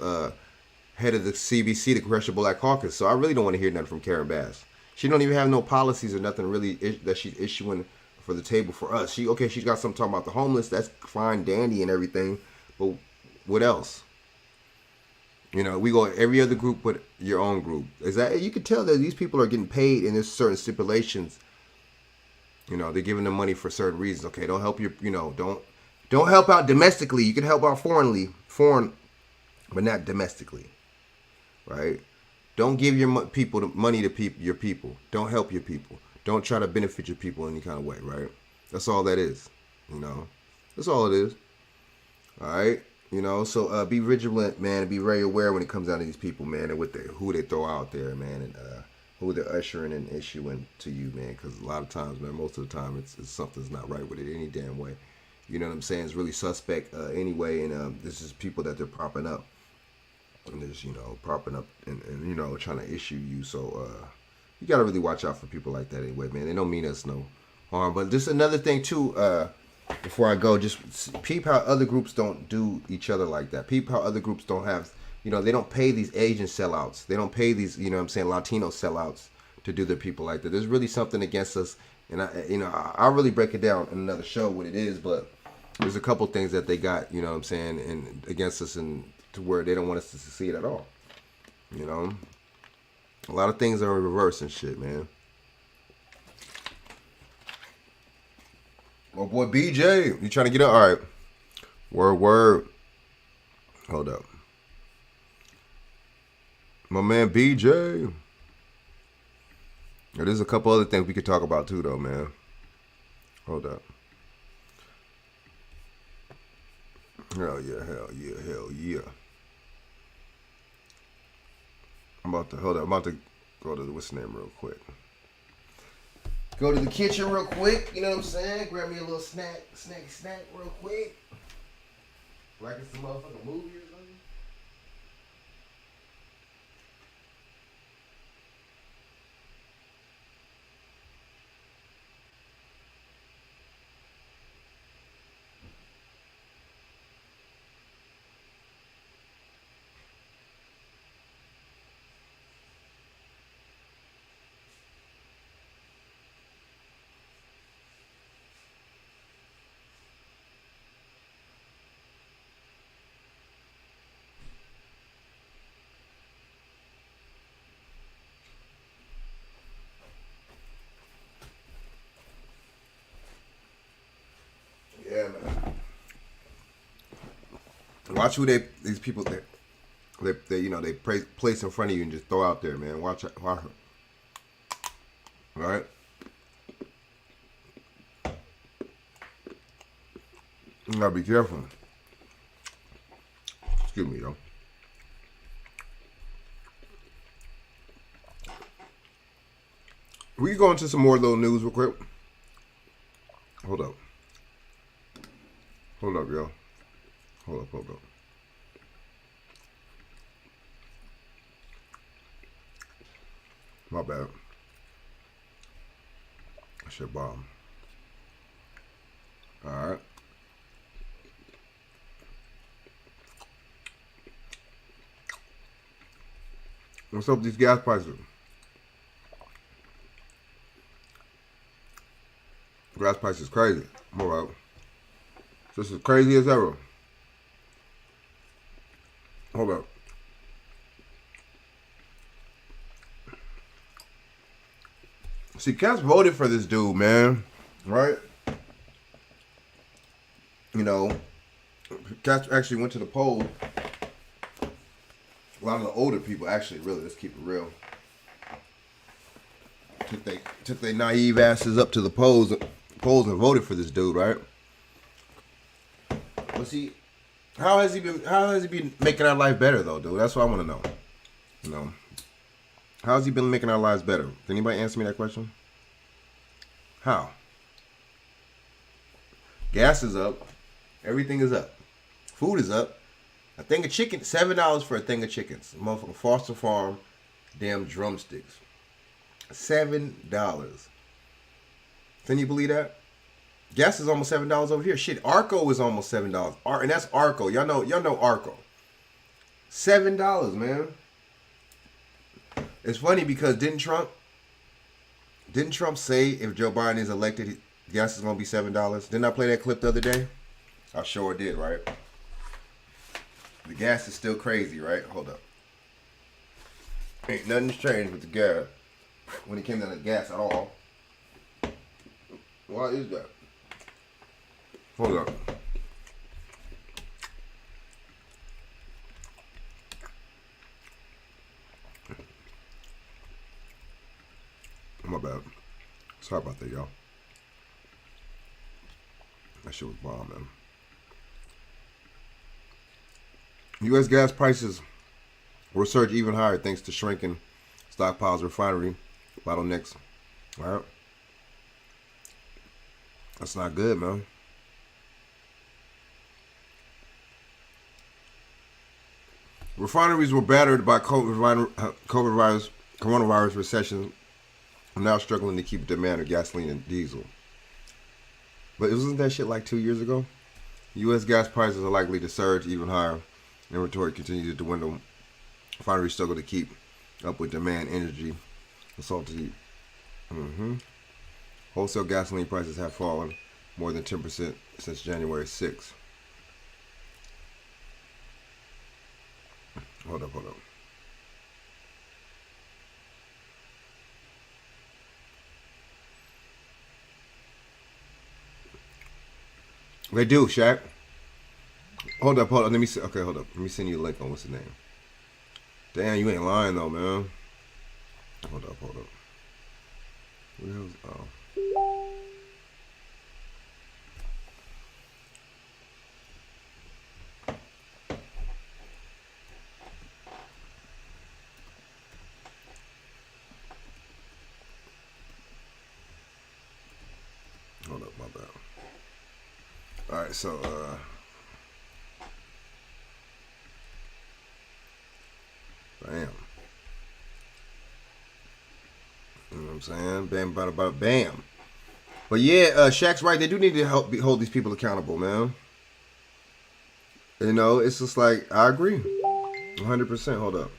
head of the CBC, the Congressional Black Caucus. So I really don't want to hear nothing from Karen Bass. She don't even have no policies or nothing really that she's issuing for the table for us. She's got something talking about the homeless. That's fine, dandy, and everything. But what else? You know, we go every other group but your own group. Is that, you can tell that these people are getting paid in there's certain stipulations. You know, they're giving them money for certain reasons. Okay, don't help your, you know, don't help out domestically. You can help out foreign, but not domestically, right? Don't give your people the money to your people. Don't help your people. Don't try to benefit your people in any kind of way, right? That's all that is, you know. That's all it is. All right, you know. So be vigilant, man, and be very aware when it comes down to these people, man, and who they throw out there, man, and who they're ushering and issuing to you, man. Because a lot of times, man, most of the time, it's something's not right with it any damn way. You know what I'm saying? It's really suspect anyway, and this is people that they're propping up, and there's, you know, propping up and you know, trying to issue you. So you gotta really watch out for people like that anyway, man. They don't mean us no harm. But just another thing too, before I go, just peep how other groups don't do each other like that. Peep how other groups don't have, you know, they don't pay these Asian sellouts. They don't pay these, you know what I'm saying, Latino sellouts to do their people like that. There's really something against us, and I'll really break it down in another show what it is, but there's a couple things that they got, you know what I'm saying, and against us, and to where they don't want us to succeed at all. You know, a lot of things are in reverse and shit, man. My boy BJ, you trying to get up? All right. Word. Hold up. My man BJ. There's a couple other things we could talk about too, though, man. Hold up. Hell yeah, hell yeah, hell yeah. I'm about to go to what's the name real quick. Go to the kitchen real quick, you know what I'm saying? Grab me a little snack real quick. Like it's some motherfucking movie or something. Yeah, man. Watch who these people they you know they place in front of you and just throw out there, man. Watch it. All right. You gotta be careful. Excuse me, yo. We go into some more little news real quick. Hold up. Hold up, yo. Hold up. My bad. I should bomb. Alright. What's up with these gas prices? Gas price is crazy. All right. Just as crazy as ever. Hold up. See, cats voted for this dude, man. Right? You know, cats actually went to the poll. A lot of the older people, actually, really, let's keep it real. Took they naive asses up to the polls and voted for this dude, right? But see, how has he been making our life better though, dude? That's what I want to know. You know, how has he been making our lives better? Can anybody answer me that question? How? Gas is up. Everything is up. Food is up. A thing of chicken, $7 for a thing of chickens. Motherfucking Foster Farm, damn drumsticks. $7. Can you believe that? Gas is almost $7 over here. Shit, Arco is almost $7. And that's Arco. Y'all know Arco. $7, man. It's funny because didn't Trump say if Joe Biden is elected, gas is gonna be $7? Didn't I play that clip the other day? I sure did, right? The gas is still crazy, right? Hold up. Ain't nothing's changed with the gas when it came down to gas at all. Why is that? Hold up. My bad. Sorry about that, y'all. That shit was bomb, man. U.S. gas prices will surge even higher thanks to shrinking stockpiles, refinery bottlenecks. All right. That's not good, man. Refineries were battered by coronavirus recession, are now struggling to keep demand of gasoline and diesel. But wasn't that shit like 2 years ago? U.S. gas prices are likely to surge even higher. Inventory continues to dwindle. Refineries struggle to keep up with demand. Energy consultancy. Wholesale gasoline prices have fallen more than 10% since January 6th. Hold up. They do, Shaq. Hold up. Let me see. Okay, hold up. Let me send you a link on what's his name. Damn, you ain't lying though, man. Hold up. What the hell's, All right, so bam. You know what I'm saying? Bam, bada, bada, bam. But yeah, Shaq's right. They do need to hold these people accountable, man. You know, it's just like, I agree. 100%. Hold up.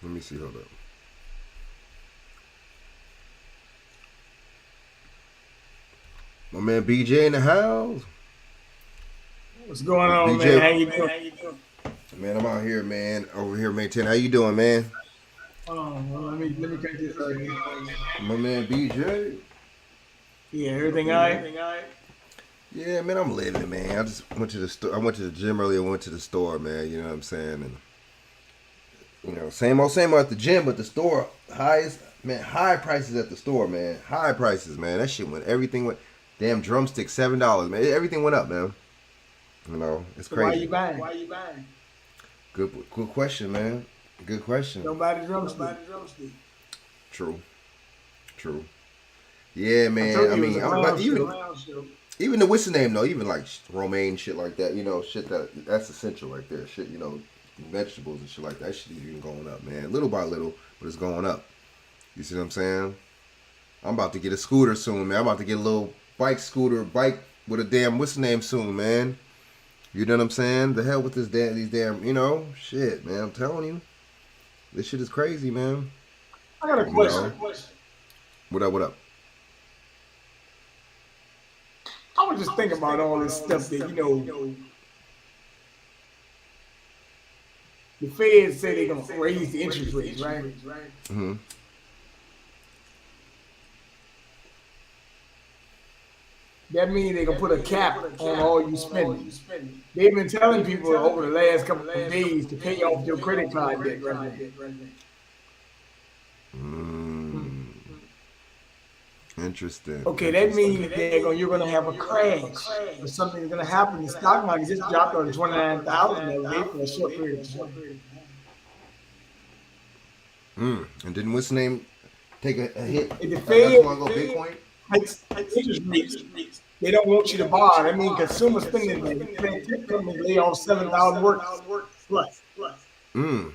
Let me see. Hold up. My man BJ in the house. What's going on, BJ, man? How you doing? Man, I'm out here, man. Over here, maintaining. How you doing, man? Well, let me take this right here. My man BJ. Yeah, everything all right? Yeah, man, I'm living, man. I just went to the store. I went to the gym earlier. Went to the store, man. You know what I'm saying? And you know, same old at the gym, but the store high prices at the store, man. High prices, man. That shit went. Everything went. Damn drumstick, $7, man. Everything went up, man. You know, it's So crazy. why you buying? Good question, man. Good question. Nobody drumstick. True. Yeah, man. I mean, even the what's the name though, even like romaine shit like that, you know, shit that's essential right there. Shit, you know, vegetables and shit like that. Shit even going up, man. Little by little, but it's going up. You see what I'm saying? I'm about to get a scooter soon, man. I'm about to get a little bike with a damn what's the name soon, man. You know what I'm saying? The hell with these damn, you know, shit, man. I'm telling you, this shit is crazy, man. I got a question. What up? I was just thinking about all this stuff that, you know, the Fed say they're going to raise the interest rates, right? Mm-hmm. That means they're going to put a cap on all you spending. They've been telling people over the last couple of days to pay off your credit card debt right now. Interesting. Okay, that means you're going to have a crash or something's going to happen. The stock market just dropped on 29,000 the other day for a short period of time. And didn't what's the name take a hit? The Fed Bitcoin? hikes interest rates. They don't want you to borrow. That means consumer spending. Tech companies lay off 7,000 workers plus. So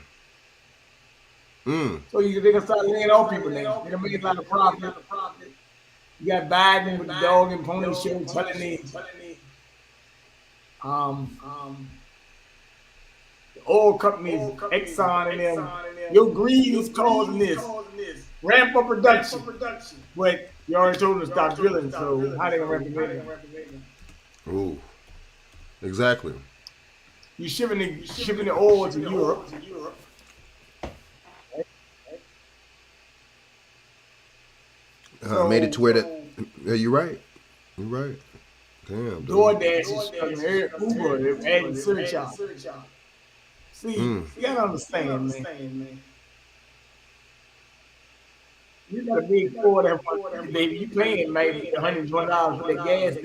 they can start laying off people now. They can make a lot of profit. You got Biden with the dog and pony show telling me the oil companies, Exxon and them, your greed is causing this. Ramp up production. But you already told them to stop drilling, so how they gonna ramp it? Ooh. Exactly. You shipping the oil to Europe. Made it to where that. Yeah, you're right. Damn. Dude. DoorDash is Uber. They're adding surcharge. See, you gotta understand, man. You got a big Ford, baby. You paying maybe $120 for the gas that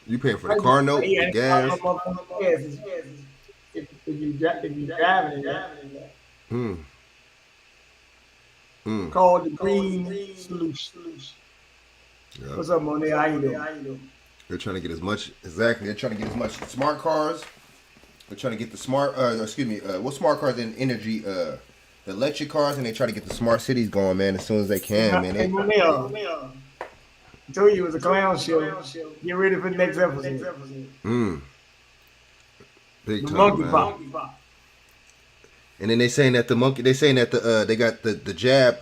You paying for the car note, the gas. If you driving that. Called the Green Solution. Yep. What's up, Monet? How you doing? They're trying to get as much. Exactly. They're trying to get as much smart cars. They're trying to get the smart. What smart cars in energy? The electric cars, and they try to get the smart cities going, man, as soon as they can, man. I told you it was a clown show. Get ready for the next episode. Big time, monkey man. pop. And then they saying that they got the jab.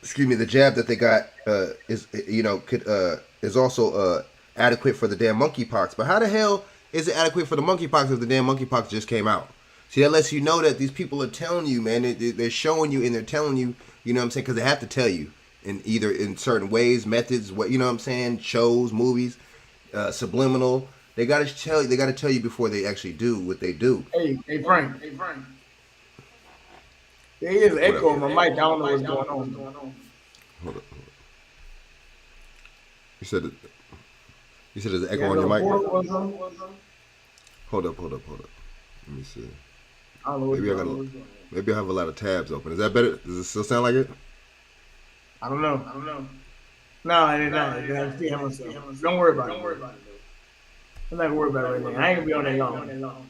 Excuse me, the jab that they got is also adequate for the damn monkeypox. But how the hell is it adequate for the monkeypox if the damn monkeypox just came out? See, that lets you know that these people are telling you, man. They're showing you and they're telling you. You know what I'm saying? Because they have to tell you in certain ways, methods. What you know what I'm saying? Shows, movies, subliminal. They gotta tell you. They gotta tell you before they actually do what they do. Hey, Frank. There is an echo on my mic. I don't know what's going on. Hold up. You said it. You said there's an echo Yeah, on your mic. Hold Hold up. Let me see. I don't know what's Maybe I going got on. maybe I have a lot of tabs open. Is that better? Does it still sound like it? I don't know. No, I did not. I still have myself. Don't worry about it. I'm not gonna worry about it right now. I ain't gonna be on that long.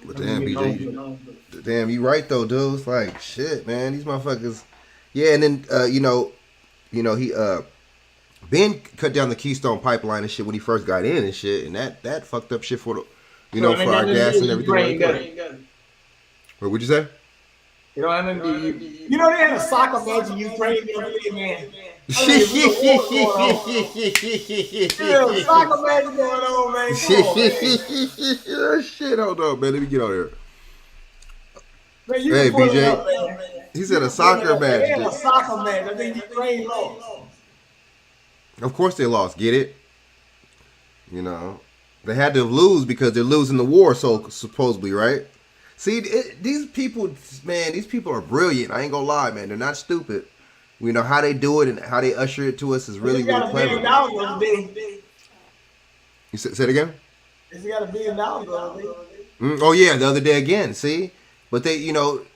But damn, BJ, damn, you right though, dude. It's like shit, man. These motherfuckers. Yeah, and then he Ben cut down the Keystone Pipeline and shit when he first got in and shit, and that fucked up shit for the, for our gas and everything like that. What would you say? You know, I mean, you know they had a soccer match in Ukraine the other day, man. I mean, a soccer match going on, man. Come on, man. Shit, hold on, man. Let me get on here. Man, you Hey, can pull BJ. it up, man. He said a soccer match. They had a soccer match. I think Ukraine lost. Of course they lost. Get it? You know, they had to lose because they're losing the war, so supposedly, right? See, these people, man, these people are brilliant. I ain't gonna lie, man. They're not stupid. We know how they do it and how they usher it to us is really, really clever. You say it again? They got $1 billion. Oh yeah, the other day again. See, but they, it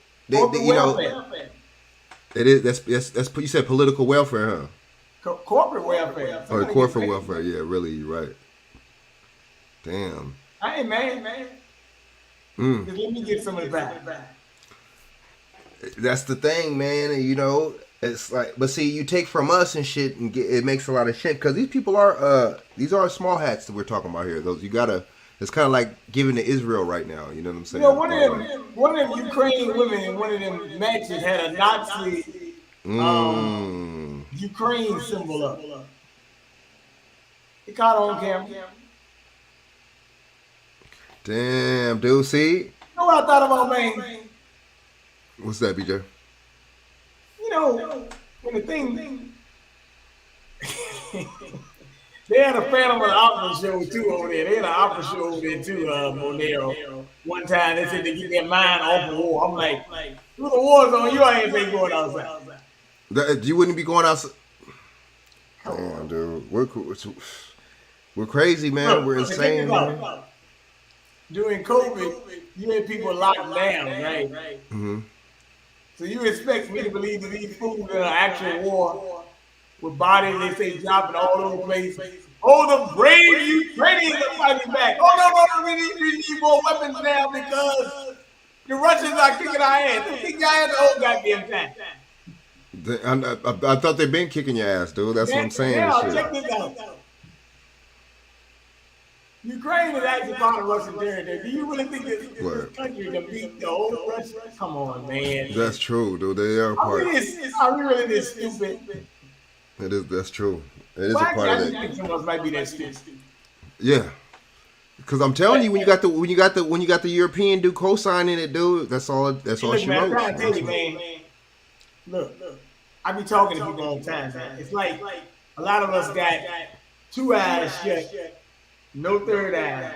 is that's you said political welfare, huh? Corporate welfare. Oh, corporate welfare. Yeah, really, you're right. Damn. I ain't mad, man. Just let me get some of it back. That's the thing, man. And, it's like, but see, you take from us and shit, and it makes a lot of shit because these people are these are small hats that we're talking about here. Those you gotta. It's kind of like giving to Israel right now. You know what I'm saying? One of them Ukrainian women in one of them matches had a Nazi Ukraine symbol up. He caught on camera. Damn, dude. See? You know what I thought about, man? What's that, BJ? When the thing they had a Phantom of the Opera show too over there. They had an opera show over there too, Monero. One time they said they get their mind off the war. I'm like, the war's on, you ain't been going outside. You wouldn't be going outside. Damn, dude. We're crazy, man. Look, we're insane, man. During COVID, you had people locked down, right? Mm-hmm. So you expect me to believe that these fools in an actual war with bodies they say dropping all over the place. Oh, the brave Ukrainians are fighting back. Oh, no, we need more weapons now because the Russians are kicking our ass. They kick our ass the whole goddamn time. I thought they've been kicking your ass, dude. That's what I'm saying. Yeah, check this out. Ukraine is actually part of Russian territory. Do you really think this country can beat the whole Russia? Come on, man. That's true, dude. They are part. Are we really this stupid? It is. That's true. It is a part of that. I think some of us might be that stupid. Yeah, because I'm telling you, when you got the European dude co-signing it, dude, that's all she man, wrote. I'm trying to tell you, man. Look, I be talking to people all the time, man. It's like a lot of us got 2 eyes shut. No third eye.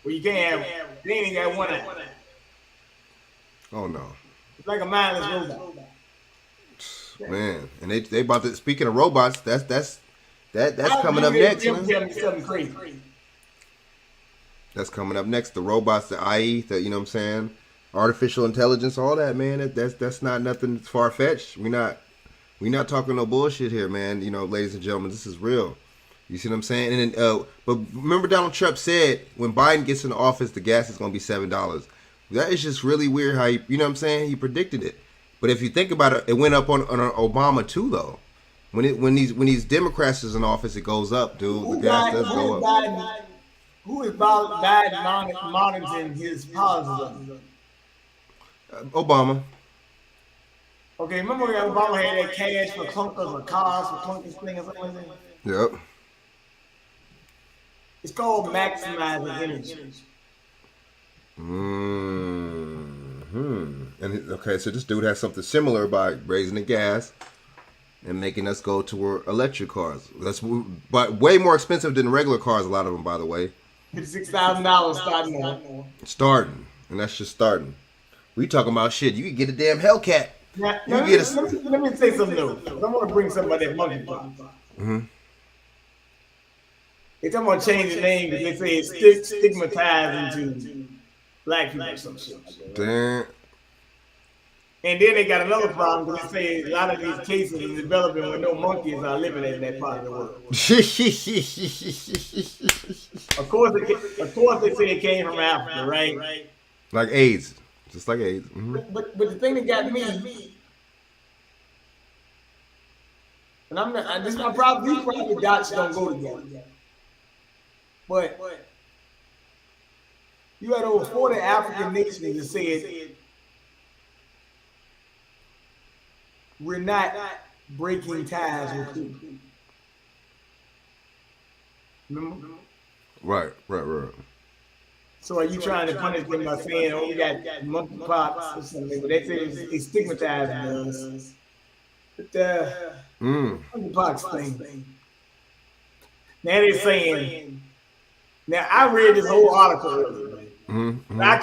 Well, you can't have. They ain't got 1 eye. Oh no. It's like a mindless robot. Man, and they about to. Speaking of robots, that's coming up next, man. Tell me something crazy. That's coming up next. The robots, the IE, you know what I'm saying, artificial intelligence, all that, man. That's not nothing far fetched. We not talking no bullshit here, man. Ladies and gentlemen, this is real. You see what I'm saying? And then, but remember Donald Trump said when Biden gets in office, the gas is going to be $7. That is just really weird how you know what I'm saying? He predicted it. But if you think about it, it went up on Obama too, though. When these Democrats is in office, it goes up, dude. The gas does go up. Who is Biden monitoring his policies? Obama. Okay, remember when Obama had that cash for clunkers or cars for clunkers thing or something like that? Yep. It's called maximizing energy. And okay, so this dude has something similar by raising the gas and making us go toward electric cars. That's but way more expensive than regular cars. A lot of them, by the way. $56,000 starting. Starting, and that's just starting. We talking about shit. You can get a damn Hellcat. Now, You get a. let me say something new. I want to bring something about that monkeypox. Mm-hmm. They talking about changing the name because they say it's stigmatized into black people or some shit. Damn. And then they got another problem because they say a lot of these cases are developing when no monkeys are living in that part of the world. Of course they say it came from Africa, right? Like AIDS. Just like AIDS. Mm-hmm. But the thing that got me, and I'm not, this is my problem. These probably dots don't go together. But you had over 40 African nations that said we're not breaking ties with people. Remember? Right. So are you trying to punish them by saying, oh, we got monkeypox or something? But they say it's stigmatizing us. But the monkeypox thing. Now they're saying. Now I read this whole article earlier. Mm-hmm. I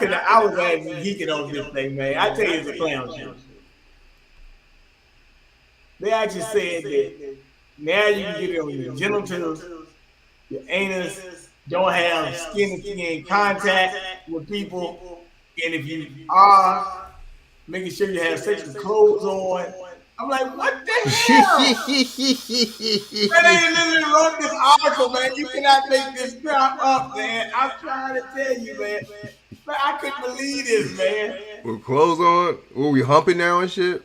was actually geeking on this thing, man. I tell you, it's a clown show. They actually said that now you can get it on your genitals, your anus, don't have skin-to-skin contact with people, and if you are, making sure you have sexual clothes on. I'm like, what the hell? Man, they literally wrote this article, man. You cannot make this crap up, man. I'm trying to tell you, man. Man, I couldn't believe this, man. With clothes on? Were we humping now and shit?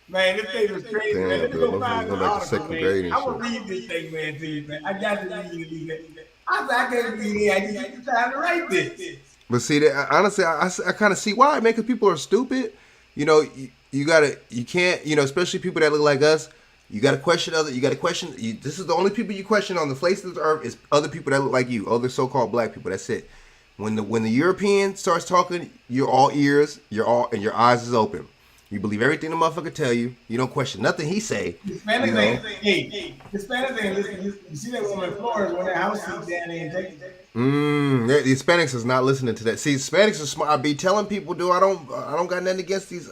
Man, this thing was crazy, Damn, man. Let me go find the back to article, second man. grade and I'm going to shit. read this thing, man, to you, man. I got to read it. I said, I can't believe it. I need time to write this. But see, honestly, I kind of see why, man, because people are stupid. You know, you can't, you know, especially people that look like us, you got to question this is the only people you question on the face of the earth is other people that look like you, other so-called black people. That's it. When the European starts talking, you're all ears, and your eyes is open. You believe everything the motherfucker tell you. You don't question nothing he say. Hispanics ain't listening. You see that woman in Florida when that house seat down there in Texas? The Hispanics is not listening to that. See, Hispanics are smart. I be telling people, dude, I don't got nothing against these,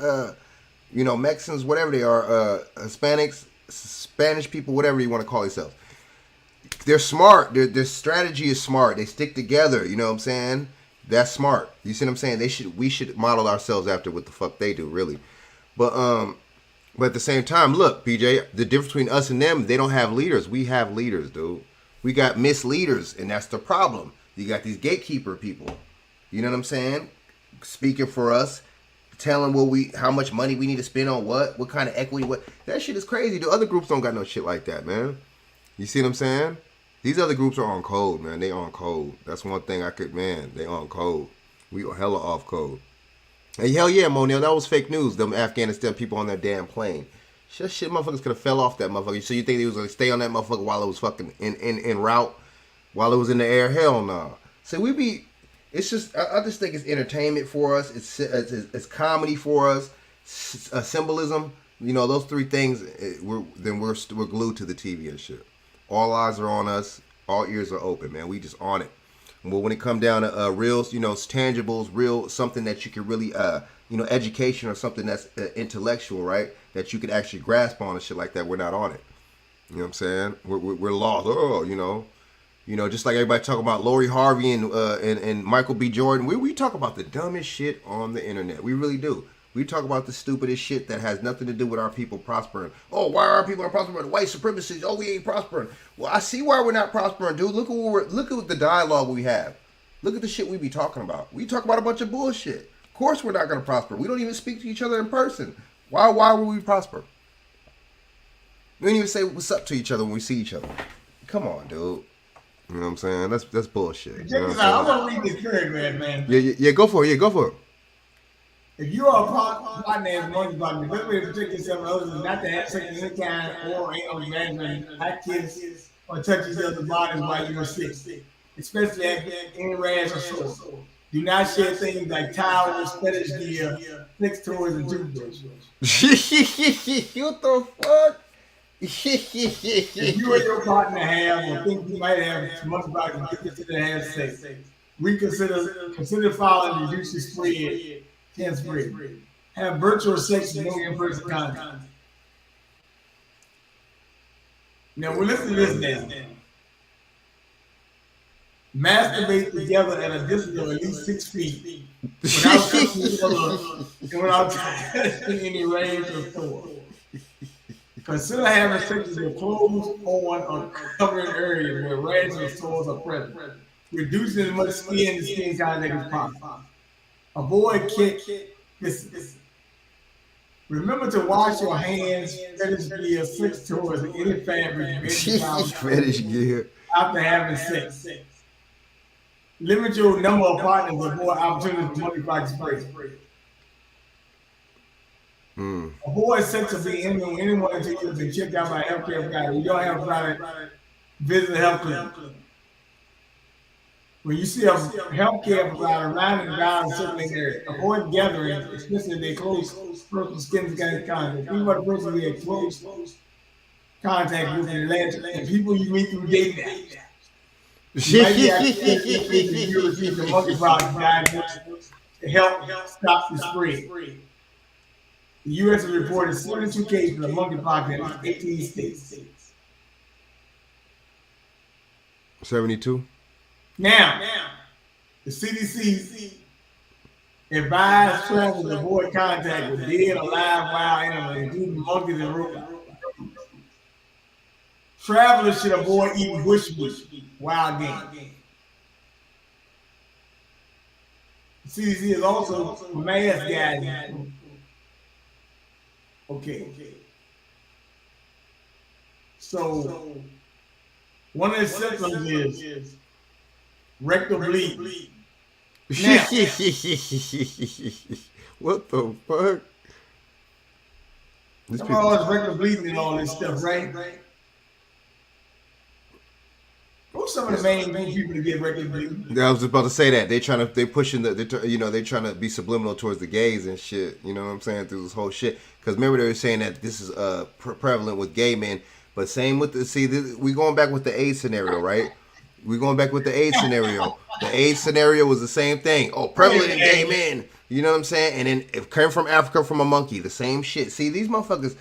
Mexicans, whatever they are, Hispanics, Spanish people, whatever you want to call yourself. They're smart. Their strategy is smart. They stick together. You know what I'm saying? That's smart. You see what I'm saying? We should model ourselves after what the fuck they do, really. But at the same time, look, PJ, the difference between us and them, they don't have leaders. We have leaders, dude. We got misleaders, and that's the problem. You got these gatekeeper people. You know what I'm saying? Speaking for us, telling how much money we need to spend on what kind of equity, what. That shit is crazy. The other groups don't got no shit like that, man. You see what I'm saying? These other groups are on code, man. They on code. That's one thing they on code. We are hella off code. Hey, hell yeah, Monel, that was fake news. Them Afghanistan people on that damn plane. Shit, motherfuckers could have fell off that motherfucker. So you think they was going to stay on that motherfucker while it was fucking in route? While it was in the air? Hell no. So it's just, I just think it's entertainment for us. It's comedy for us. Symbolism. You know, those three things, we're glued to the TV and shit. All eyes are on us. All ears are open, man. We just on it. But when it come down to real, tangibles, real something that you can really, education or something that's intellectual, right? That you can actually grasp on and shit like that. We're not on it. You know what I'm saying? We're lost. Just like everybody talking about Lori Harvey and Michael B. Jordan. We talk about the dumbest shit on the internet. We really do. We talk about the stupidest shit that has nothing to do with our people prospering. Oh, why are our people not prospering? The white supremacists. Oh, we ain't prospering. Well, I see why we're not prospering, dude. Look at the dialogue we have. Look at the shit we be talking about. We talk about a bunch of bullshit. Of course we're not going to prosper. We don't even speak to each other in person. Why would we prosper? We don't even say what's up to each other when we see each other. Come on, dude. You know what I'm saying? That's bullshit. Check this out. I'm going to read this paragraph, man. Yeah, go for it. Yeah, go for it. If you are a partner as monkeypox, the best way to protect yourself and others is not to have sex of any kind or anal management, act kiss, or touch each other's bodies while you are sick, especially after any rash or sore. Do not share things like towels, fetish gear, sex toys, and toothbrushes. What the fuck? If you or your partner have or think you might have too much about it, consider to have sex. Consider following the juicy spread. Can't spread. Have virtual sex with no in-person contact. Now, we listen to this now. Masturbate together at a distance of at least 6 feet without touching each other and without touching any range or store. Consider having sex with your clothes on or covering areas where ranges or stores are present, reducing as much skin to skin contact as possible. Avoid kick. Listen. Remember to wash your hands, fetish gear, sex toys, and any fabric Fetish gear. after having sex. Limit your number of partners to avoid opportunities for monkeypox spread. Avoid sex or being intimate with anyone until you have been checked out by a healthcare provider. You don't have a provider, visit a health clinic. When you see a healthcare provider riding around a certain area, avoid gatherings, especially if they close personal skin contact. People are the person you have close contact with in the last, and people you meet through dating apps. You might be active you receive the monkeypox diagnosis to help stop the spread. The U.S. has reported 72 cases of monkeypox in 18 states. 72. Now, the CDC advised travelers to avoid contact with dead or live wild animals, including monkeys and robots. Travelers should avoid eating bush meat, wild game. The CDC is also mask guiding. Okay. So, one of the symptoms is rectal bleed. Now, What the fuck? These all this rectal bleeding and all this stuff, right? Who's some of the main people to get rectal bleeding? Yeah, I was about to say that they pushing they trying to be subliminal towards the gays and shit. You know what I'm saying, through this whole shit. Because remember they were saying that this is prevalent with gay men, but same with we going back with the AIDS scenario, right? We going back with the AIDS scenario. The AIDS scenario was the same thing. Oh, prevalent in gay men. You know what I'm saying? And then it came from Africa from a monkey. The same shit. See, these motherfuckers.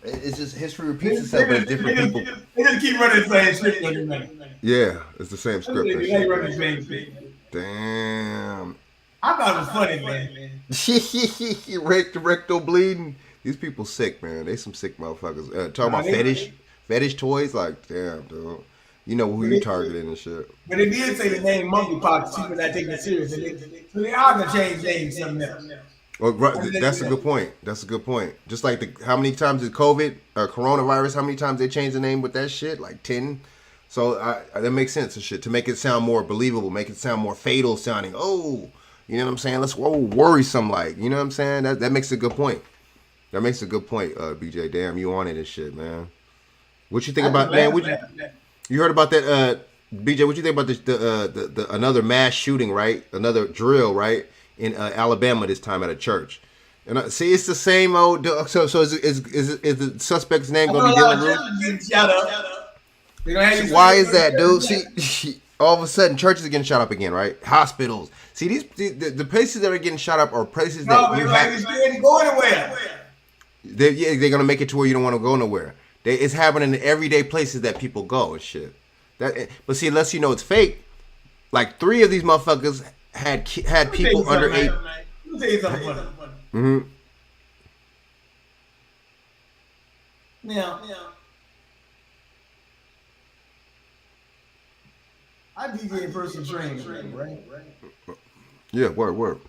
It's just history repeats itself, but it's different people. They just keep running the same script. Yeah, it's the same script. They run the same script. Damn. I thought it was funny, man. Rectal bleeding. These people sick, man. They some sick motherfuckers. Talking about fetish toys. Like, damn, dude. You know who you targeting and shit. But they did say the name monkeypox. People not taking it serious. So they are gonna change names to something else. Well, right, that's a good point. That's a good point. Just like how many times did COVID, coronavirus, how many times they changed the name with that shit? Like 10. So that makes sense and shit. To make it sound more believable, make it sound more fatal sounding. Oh, you know what I'm saying? Let's worrisome like. You know what I'm saying? That makes a good point. That makes a good point, BJ. Damn, you on it and shit, man. What you think about, man? You heard about that, BJ? What you think about the another mass shooting, right? Another drill, right? In Alabama this time at a church. And see, it's the same old. So is the suspect's name going to be Dylan Roof? Why is that, dude? See, all of a sudden churches are getting shot up again, right? Hospitals. See, the places that are getting shot up are places that you have. Go anywhere. They're gonna make it to where you don't want to go nowhere. It's happening in everyday places that people go and shit. But see, unless you know it's fake, like 3 of these motherfuckers had people under 8. Let me tell you something funny. Mm-hmm. Now, I DJ personal training, right? Yeah, word.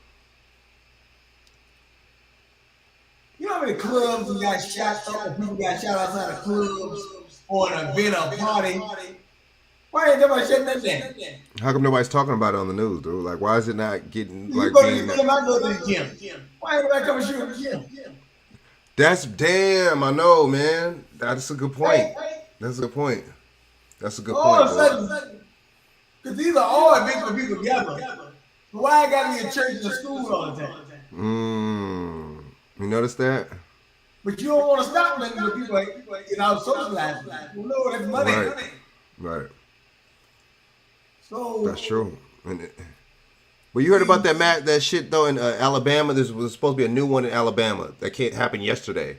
You know how many clubs we got shot up and people got shot outside of clubs or an event or party? Why ain't nobody shutting that down? How come nobody's talking about it on the news, dude? Like, why is it not getting like you go being? To the gym, I go to the gym. Why ain't nobody coming shoot at the gym? That's damn. I know, man. That's a good point. That's a good point. That's a good point. All of a sudden, because these are all events where people gather. So why I got to be in church and school all the time? You notice that? But you don't want to stop letting the people get out socializing. You know that's money. Right. So that's true. And Well, you heard about that shit though in Alabama. There was supposed to be a new one in Alabama that can't happen yesterday.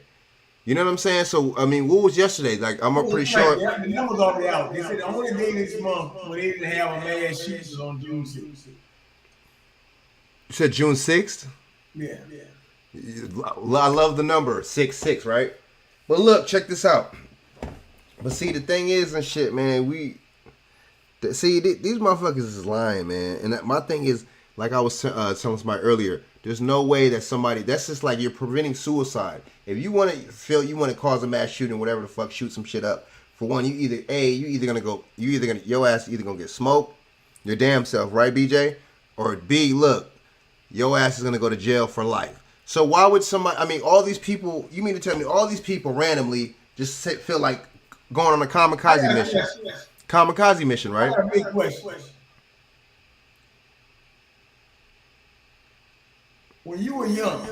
You know what I'm saying? So I mean, what was yesterday? Like I'm pretty sure. Yeah, the numbers already out. They said the only day this month when they didn't have a mass shooting was on June 6th. You said June 6th? Yeah. I love the number 66, right? But look, check this out. But see, the thing is and shit, man, these motherfuckers is lying, man. And my thing is, like I was telling somebody earlier, there's no way that that's just like you're preventing suicide. If you want to cause a mass shooting, whatever the fuck, shoot some shit up. For one, your ass either gonna get smoked, your damn self, right, BJ? Or B, look, your ass is gonna go to jail for life. So why would somebody? I mean, all these people. You mean to tell me all these people randomly just feel like going on a kamikaze mission? Kamikaze mission, right? I got a big question. When you were young,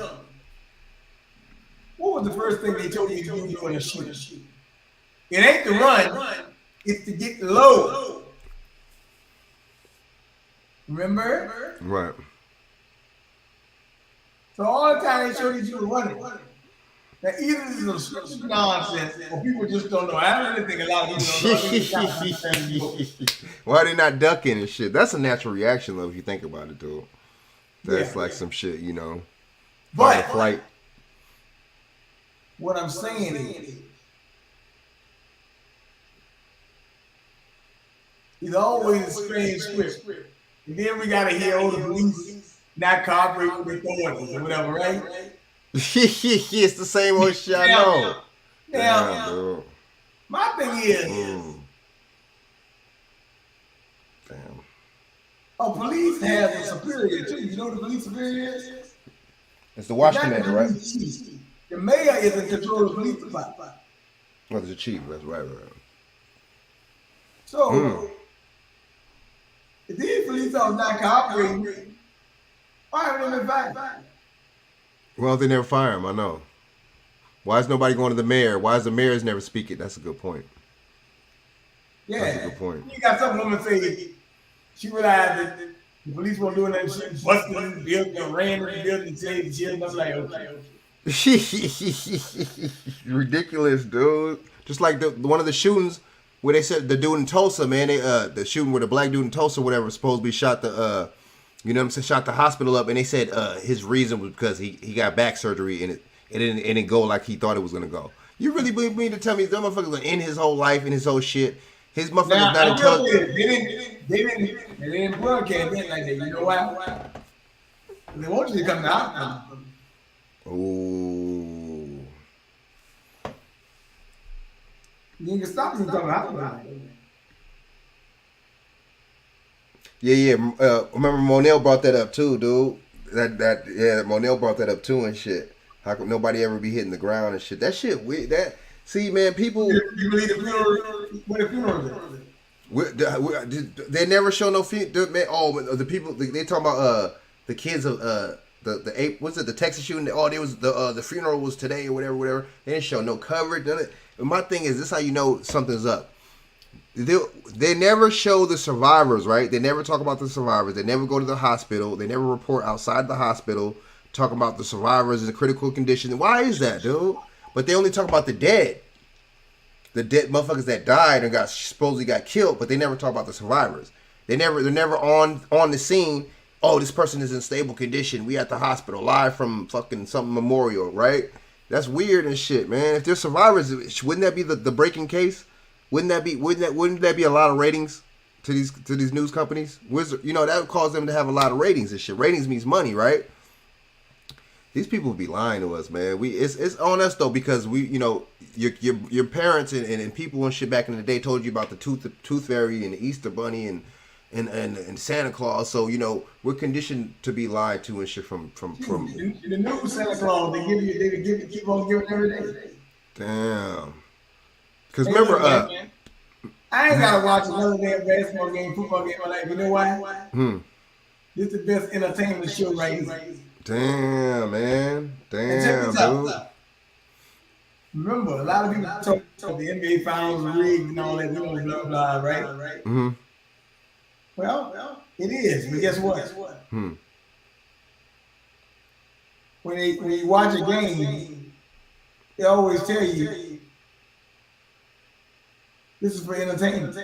what was the first thing they told you to do in a shoot? It ain't to run, it's to get low. Remember? Right. So all the time they showed you were running. Now either this is some nonsense or people just don't know. I don't really think a lot of people don't know. Why are they not ducking and shit? That's a natural reaction though if you think about it, dude. That's like some shit, you know. But flight. What I'm saying is, it's always a strange script. And then we gotta hear all the police not cooperating with authorities or whatever, right? It's the same old shit I know. Now, my thing is, damn. Oh, police have a superior too. You know what the police superior is? It's the watch commander, right? The mayor is in control of the police department. Oh, there's a chief. That's right. So, if these police officers not cooperating, why haven't they been fired? Well, they never fire him. I know. Why is nobody going to the mayor? Why is the mayor's never speaking? That's a good point. Yeah, that's a good point. You got some woman say she realized that the police weren't doing that shit, busted in the building, ran in the building, and saved shit. And I'm like, okay. Ridiculous, dude. Just like one of the shootings where they said the dude in Tulsa, man, the shooting where the black dude in Tulsa, whatever, supposed to be shot the shot the hospital up, and they said his reason was because he got back surgery and it didn't go like he thought it was gonna go. You really mean to tell me that motherfucker's gonna end his whole life and his whole shit? His motherfucker's not intelligent. They didn't broadcast it like that. You know why? They want you to come out. Ooh. You can stop them coming out. Yeah. Remember Monel brought that up too, dude. Monel brought that up too and shit. How come nobody ever be hitting the ground and shit? That shit weird. See, man, people. You believe the funeral? They never show no funeral. The people they talking about the kids of the Texas shooting? There was the funeral was today or whatever. They didn't show no coverage. None of it. But my thing is, this how you know something's up. They never show the survivors, right? They never talk about the survivors. They never go to the hospital. They never report outside the hospital talking about the survivors in a critical condition. Why is that, dude? But they only talk about the dead motherfuckers that died and supposedly got killed. But they never talk about the survivors. They're never on the scene. Oh, this person is in stable condition. We at the hospital live from fucking some memorial, right? That's weird and shit, man. If they're survivors, wouldn't that be the breaking case? Wouldn't that be a lot of ratings to these news companies? That would cause them to have a lot of ratings and shit. Ratings means money, right? These people be lying to us, man. It's on us though, because your parents and people and shit back in the day told you about the tooth fairy and the Easter bunny and Santa Claus. So we're conditioned to be lied to and shit from the new Santa Claus. They keep on giving every day. Damn. Because remember, I ain't gotta watch another damn basketball game, football game in my life. You know why? This is the best entertainment show right here. Damn, man. Damn, dude. Remember, a lot of people talk about the NBA finals rigged and all that, blah, blah, blah, right? Mm-hmm. Well, it is. But guess what? When you watch a game, they always tell you this is for entertainment.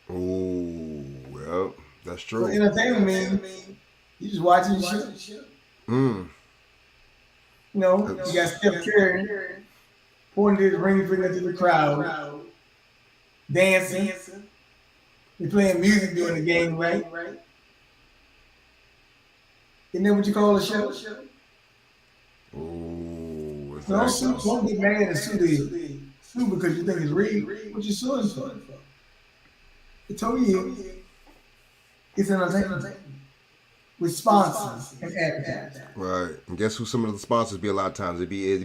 Oh, well, that's So true. entertainment means you just watching shit. Mm. You know, you got Steph Curry pointing his ring finger to the crowd, dancing. They playing music during the game, right? Isn't that what you call a show? Oh, Don't exactly. don't get mad and sue because you think it's real. What you suing for? I told you it's entertainment with sponsors and advertising. Right. And guess who some of the sponsors be a lot of times? It'd be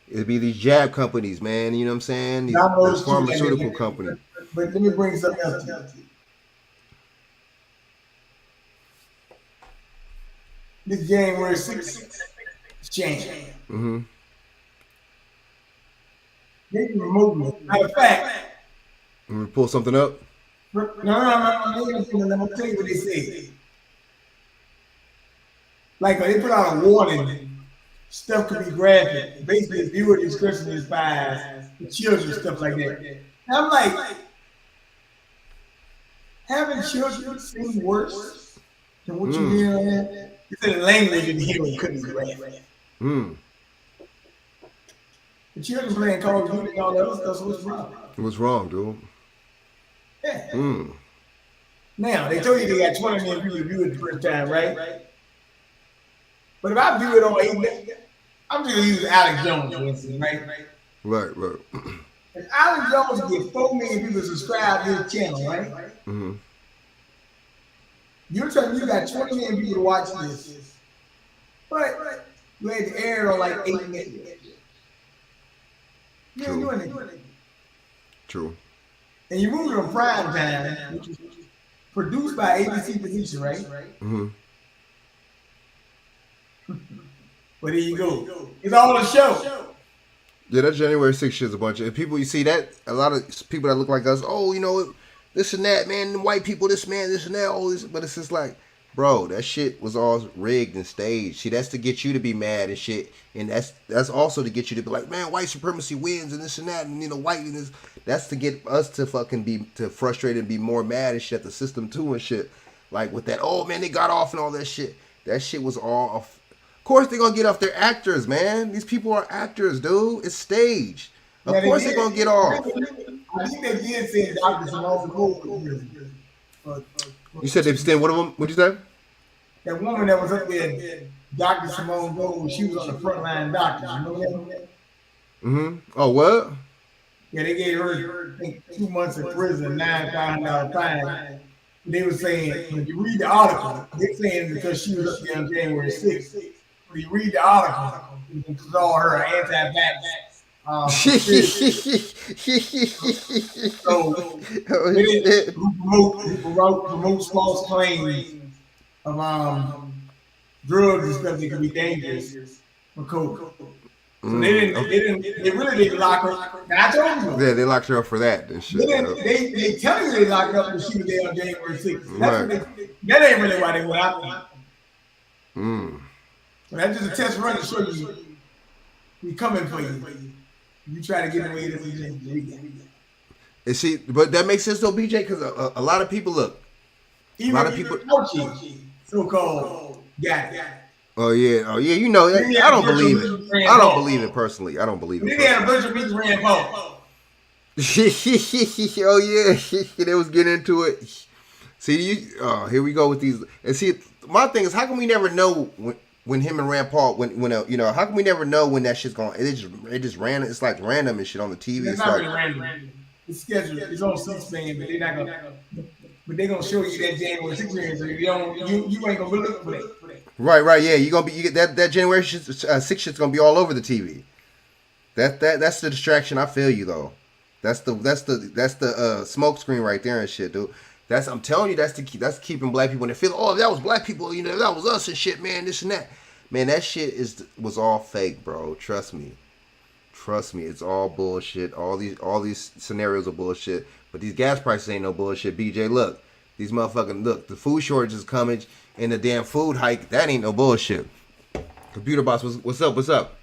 these jab companies, man. You know what I'm saying? These pharmaceutical companies. But let me bring something else to you. This January 6th jam. Mm-hmm. They can remove me. Matter of fact, Let me pull something up. no. Let me tell you what they say. Like they put out a warning, stuff could be graphic. Basically, viewer discretion is advised for children, stuff like that. And I'm like, having children seem worse than what you hear on that? They said the language in here couldn't be graphic. The children playing Call of Duty and all that other stuff, so what's wrong? What's wrong, dude? Yeah. Now, they told you they got 20 million people view it the first time, right? But if I view it on 8, I'm just going to use Alex Jones, for instance, right? Right. If Alex Jones get 4 million people subscribe to his channel, right? Mm-hmm. You're telling me you got 20 million people to watch this, but you had to air it on like 8 million. You ain't doing anything. True. And you moved it on prime time, which is produced by ABC producer, right? Mm-hmm. But there you go. It's all a show. Yeah, that January 6th shit's a bunch of people. You see that a lot of people that look like us. Oh, you know, this and that, man. The white people, this man, this and that, all this. But it's just like, bro, that shit was all rigged and staged. See, that's to get you to be mad and shit, and that's also to get you to be like, man, white supremacy wins and this and that, and you know, white and this. That's to get us to fucking be frustrated and be more mad and shit at the system too and shit. Like with that, oh man, they got off and all that shit. That shit was all off. Of course they're gonna get off. They're actors, man. These people are actors, dude. It's staged. Of course they're gonna get off. I think they did say Dr. Simone Cole. You said they stand. What of them? What'd you say? That woman that was up there, Dr. Simone Gold, she was on the front line doctors. You know that? Mm-hmm. Oh, what? Yeah, they gave her, I think, 2 months in prison, $9,000 fine. They were saying, when you read the article, they're saying because she was up there on January 6th. When you read the article, you can call her an anti-vax. So, who promotes false claims of drugs and stuff that can be dangerous for COVID. So they really didn't lock her. Now, I told you. Yeah, they locked her up for that and shit. They tell you they locked up when she was there on January 6th. That ain't really why they went out there. But that's just a test run to show you we coming for you. You try to get away with this. And see, but that makes sense though, BJ, because a lot of people look. Even, a lot of people, so-called got it. Oh yeah. You know, I don't believe it. I don't believe it personally. I don't believe it. They had a bunch of people ran Paul. Oh yeah, they was getting into it. See, here we go with these. And see, my thing is, how can we never know when him and Rand Paul, when you know, how can we never know when that shit's going? It just random. It's like random and shit on the TV. It's not really random. It's scheduled. It's on C-SPAN, but they're not gonna. But they're gonna show you that January 6th, so you ain't gonna be looking for that. Right. Yeah, you get that January 6th shit's gonna be all over the TV. That's the distraction. I feel you though. That's the smoke screen right there and shit, dude. I'm telling you, that's keeping black people in the feel. Oh, that was black people. You know, that was us and shit, man. This and that, man. That shit was all fake, bro. Trust me. It's all bullshit. All these scenarios are bullshit. But these gas prices ain't no bullshit. BJ, look, These motherfucking look, the food shortage is coming and the damn food hike. That ain't no bullshit. Computer boss, what's up? What's up?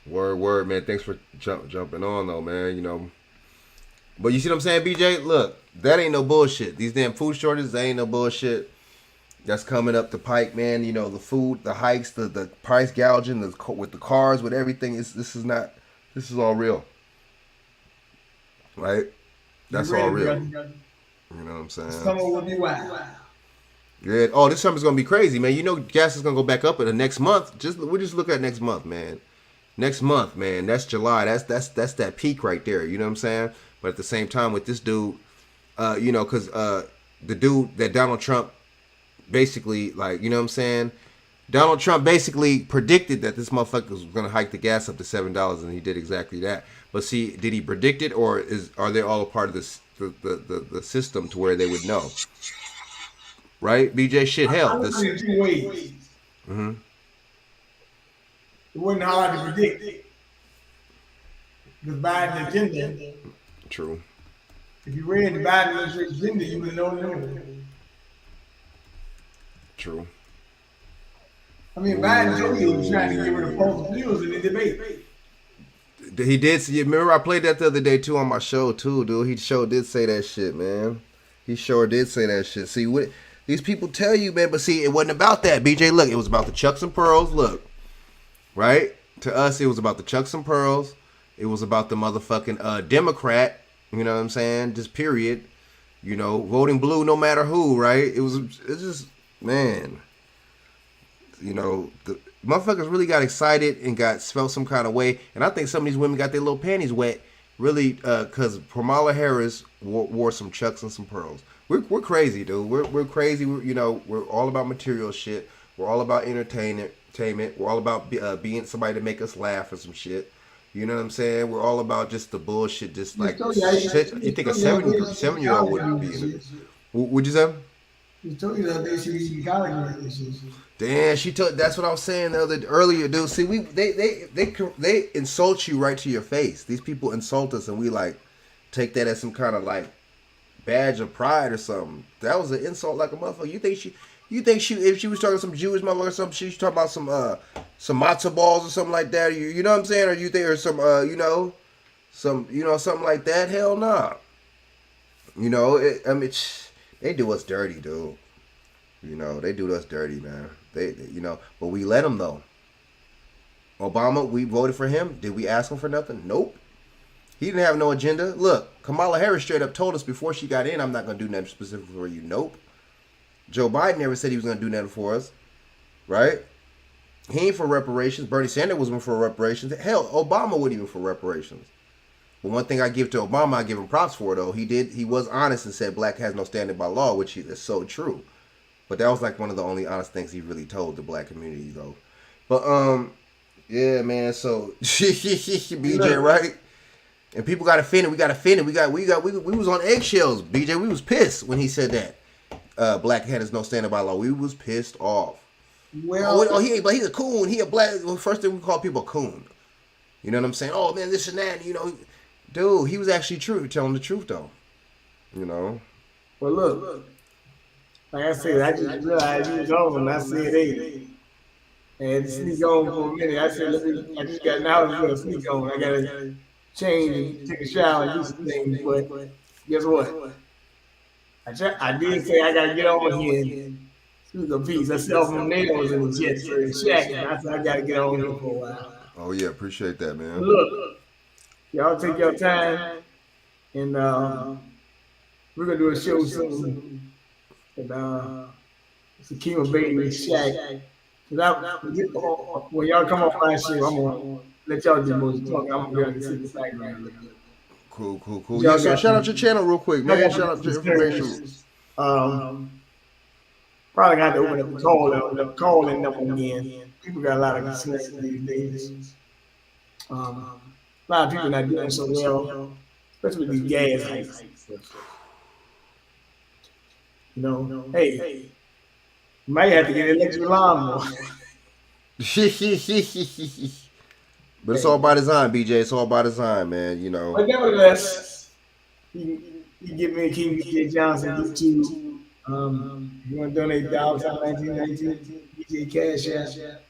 Word, man. Thanks for jumping on, though, man. You know, but you see what I'm saying, BJ? Look, that ain't no bullshit. These damn food shortages, that ain't no bullshit. That's coming up the pike, man. You know, the food, the hikes, the price gouging, with the cars, with everything. This is all real, right? That's all real. You know what I'm saying? Summer will be wild. Yeah. Oh, this summer's gonna be crazy, man. You know, gas is gonna go back up in the next month. We just look at next month, man. Next month, man. That's July. That's that peak right there. You know what I'm saying? But at the same time, with this dude, you know, because the dude that Donald Trump basically, like, you know what I'm saying? Donald Trump basically predicted that this motherfucker was gonna hike the gas up to $7, and he did exactly that. But see, did he predict it, or are they all a part of this the system to where they would know? Right, BJ? Shit, hell. I see it two ways. Mm-hmm. It wasn't hard to predict the Biden agenda. True. If you read the Biden administration agenda, you would know them. True. I mean, Biden told you he was trying to get rid of fossil fuels in the debate. He did. Remember, I played that the other day too on my show too, dude. He sure did say that shit, man. He sure did say that shit. See, what these people tell you, man, but see, it wasn't about that, BJ. Look, it was about the Chucks and Pearls. Look, right? To us, it was about the Chucks and Pearls. It was about the motherfucking Democrat. You know what I'm saying? Just period. You know, voting blue no matter who, right? It's just, man. You know, the motherfuckers really got excited and felt some kind of way. And I think some of these women got their little panties wet, really, because Kamala Harris wore some Chucks and some Pearls. We're crazy, dude. We're crazy. We're all about material shit. We're all about entertainment. We're all about being somebody to make us laugh or some shit. You know what I'm saying? We're all about just the bullshit. Just like shit. You think a 7-year-old wouldn't be in it? What'd you say? She told you that they should be college. Damn, she told. That's what I was saying earlier, dude. See, they insult you right to your face. These people insult us, and we like take that as some kind of like badge of pride or something. That was an insult like a motherfucker. You think she if she was talking to some Jewish motherfucker or something, she's talking about some matzo balls or something like that. You know what I'm saying? Or you think or some something like that? Hell nah. You know, they do us dirty, dude. You know, they do us dirty, man. They but we let them though. Obama, we voted for him. Did we ask him for nothing? Nope. He didn't have no agenda. Look, Kamala Harris straight up told us before she got in, I'm not going to do nothing specific for you. Nope. Joe Biden never said he was going to do nothing for us. Right? He ain't for reparations. Bernie Sanders wasn't for reparations. Hell, Obama wasn't even for reparations. But one thing I give to Obama, I give him props for, though. He was honest and said black has no standing by law, which is so true. But that was like one of the only honest things he really told the black community, though. But, yeah, man, so, BJ, right? And people got offended. We got offended. We was on eggshells, BJ. We was pissed when he said that. Black has no standing by law. We was pissed off. Well, he's a coon. He a black. Well, first thing we call people a coon. You know what I'm saying? Oh man, this and that. You know, dude, he was actually telling the truth though. You know. well, look. Like I said, I just realized you was on when I said hey. And sneak on for a minute. I said, I just got an hour to sneak on. I gotta change and take a shower and do some things. But guess what? I did say I gotta get on here and speak a piece. I saw some natives in the jet for the shack, and I said I gotta get on here for a while. Oh yeah, appreciate that, man. But look, y'all take your time, and we're gonna do a show soon. And Sakima Baby's shack. When y'all come off my show, I'm gonna let y'all do most talking. I'm gonna be able to sit in the background. Cool. Yeah, so shout out your channel real quick, man. Shout out your information. Probably got to open up the call-in number again. People got a lot of concerns these days. A lot of people not doing so well, especially with these gas hikes. You know, hey, you might have to get an electric lawnmower. But it's all by design, BJ. It's all by design, man. You know. But nevertheless, you give me King BJ Johnson YouTube. You want to donate $1919 BJ Cash App.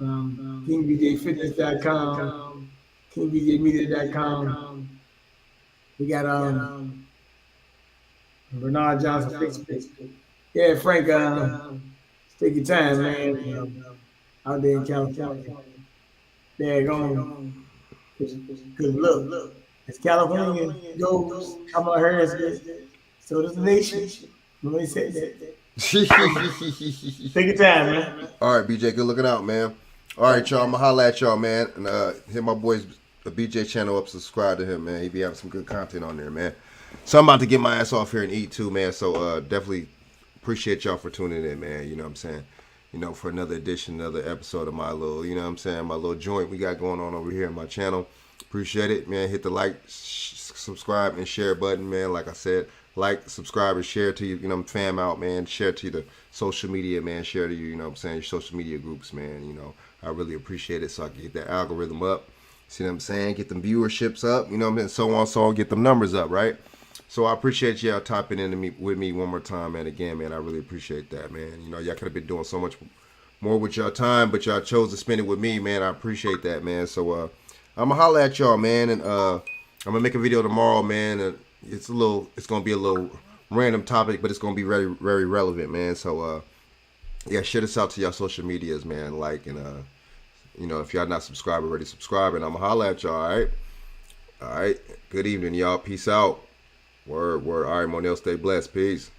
KingBJFitness.com, KingBJMedia.com. We got Bernard Johnson Facebook. Yeah, Frank, take your time, man. Out there in California. There you go. Because look, as California goes, Kamala Harris goes, so does the nation. Nobody said that. Take your time, man. All right, BJ, good looking out, man. All right, y'all, I'm going to holla at y'all, man. And hit my boy's BJ channel up, subscribe to him, man. He be having some good content on there, man. So I'm about to get my ass off here and eat too, man. So definitely appreciate y'all for tuning in, man. You know what I'm saying? You know, for another edition, another episode of my little, you know what I'm saying, my little joint we got going on over here in my channel. Appreciate it, man. Hit the like, subscribe, and share button, man. Like I said, like, subscribe, and share to you know, fam out, man. Share to the social media, man. Share to you know what I'm saying, your social media groups, man. You know, I really appreciate it so I can get that algorithm up. See what I'm saying? Get them viewerships up, you know what I'm saying? So on, so on, get them numbers up, right? So I appreciate y'all tapping into me with me one more time, man. Again, man, I really appreciate that, man. You know, y'all could have been doing so much more with your time, but y'all chose to spend it with me, man. I appreciate that, man. So I'm gonna holler at y'all, man, and I'm gonna make a video tomorrow, man. And it's gonna be a little random topic, but it's gonna be very, very relevant, man. So yeah, share this out to y'all social medias, man. Like, and you know, if y'all not subscribed already, subscribe, and I'm gonna holler at y'all. All right. Good evening, y'all. Peace out. Word. All right, Monel, stay blessed. Peace.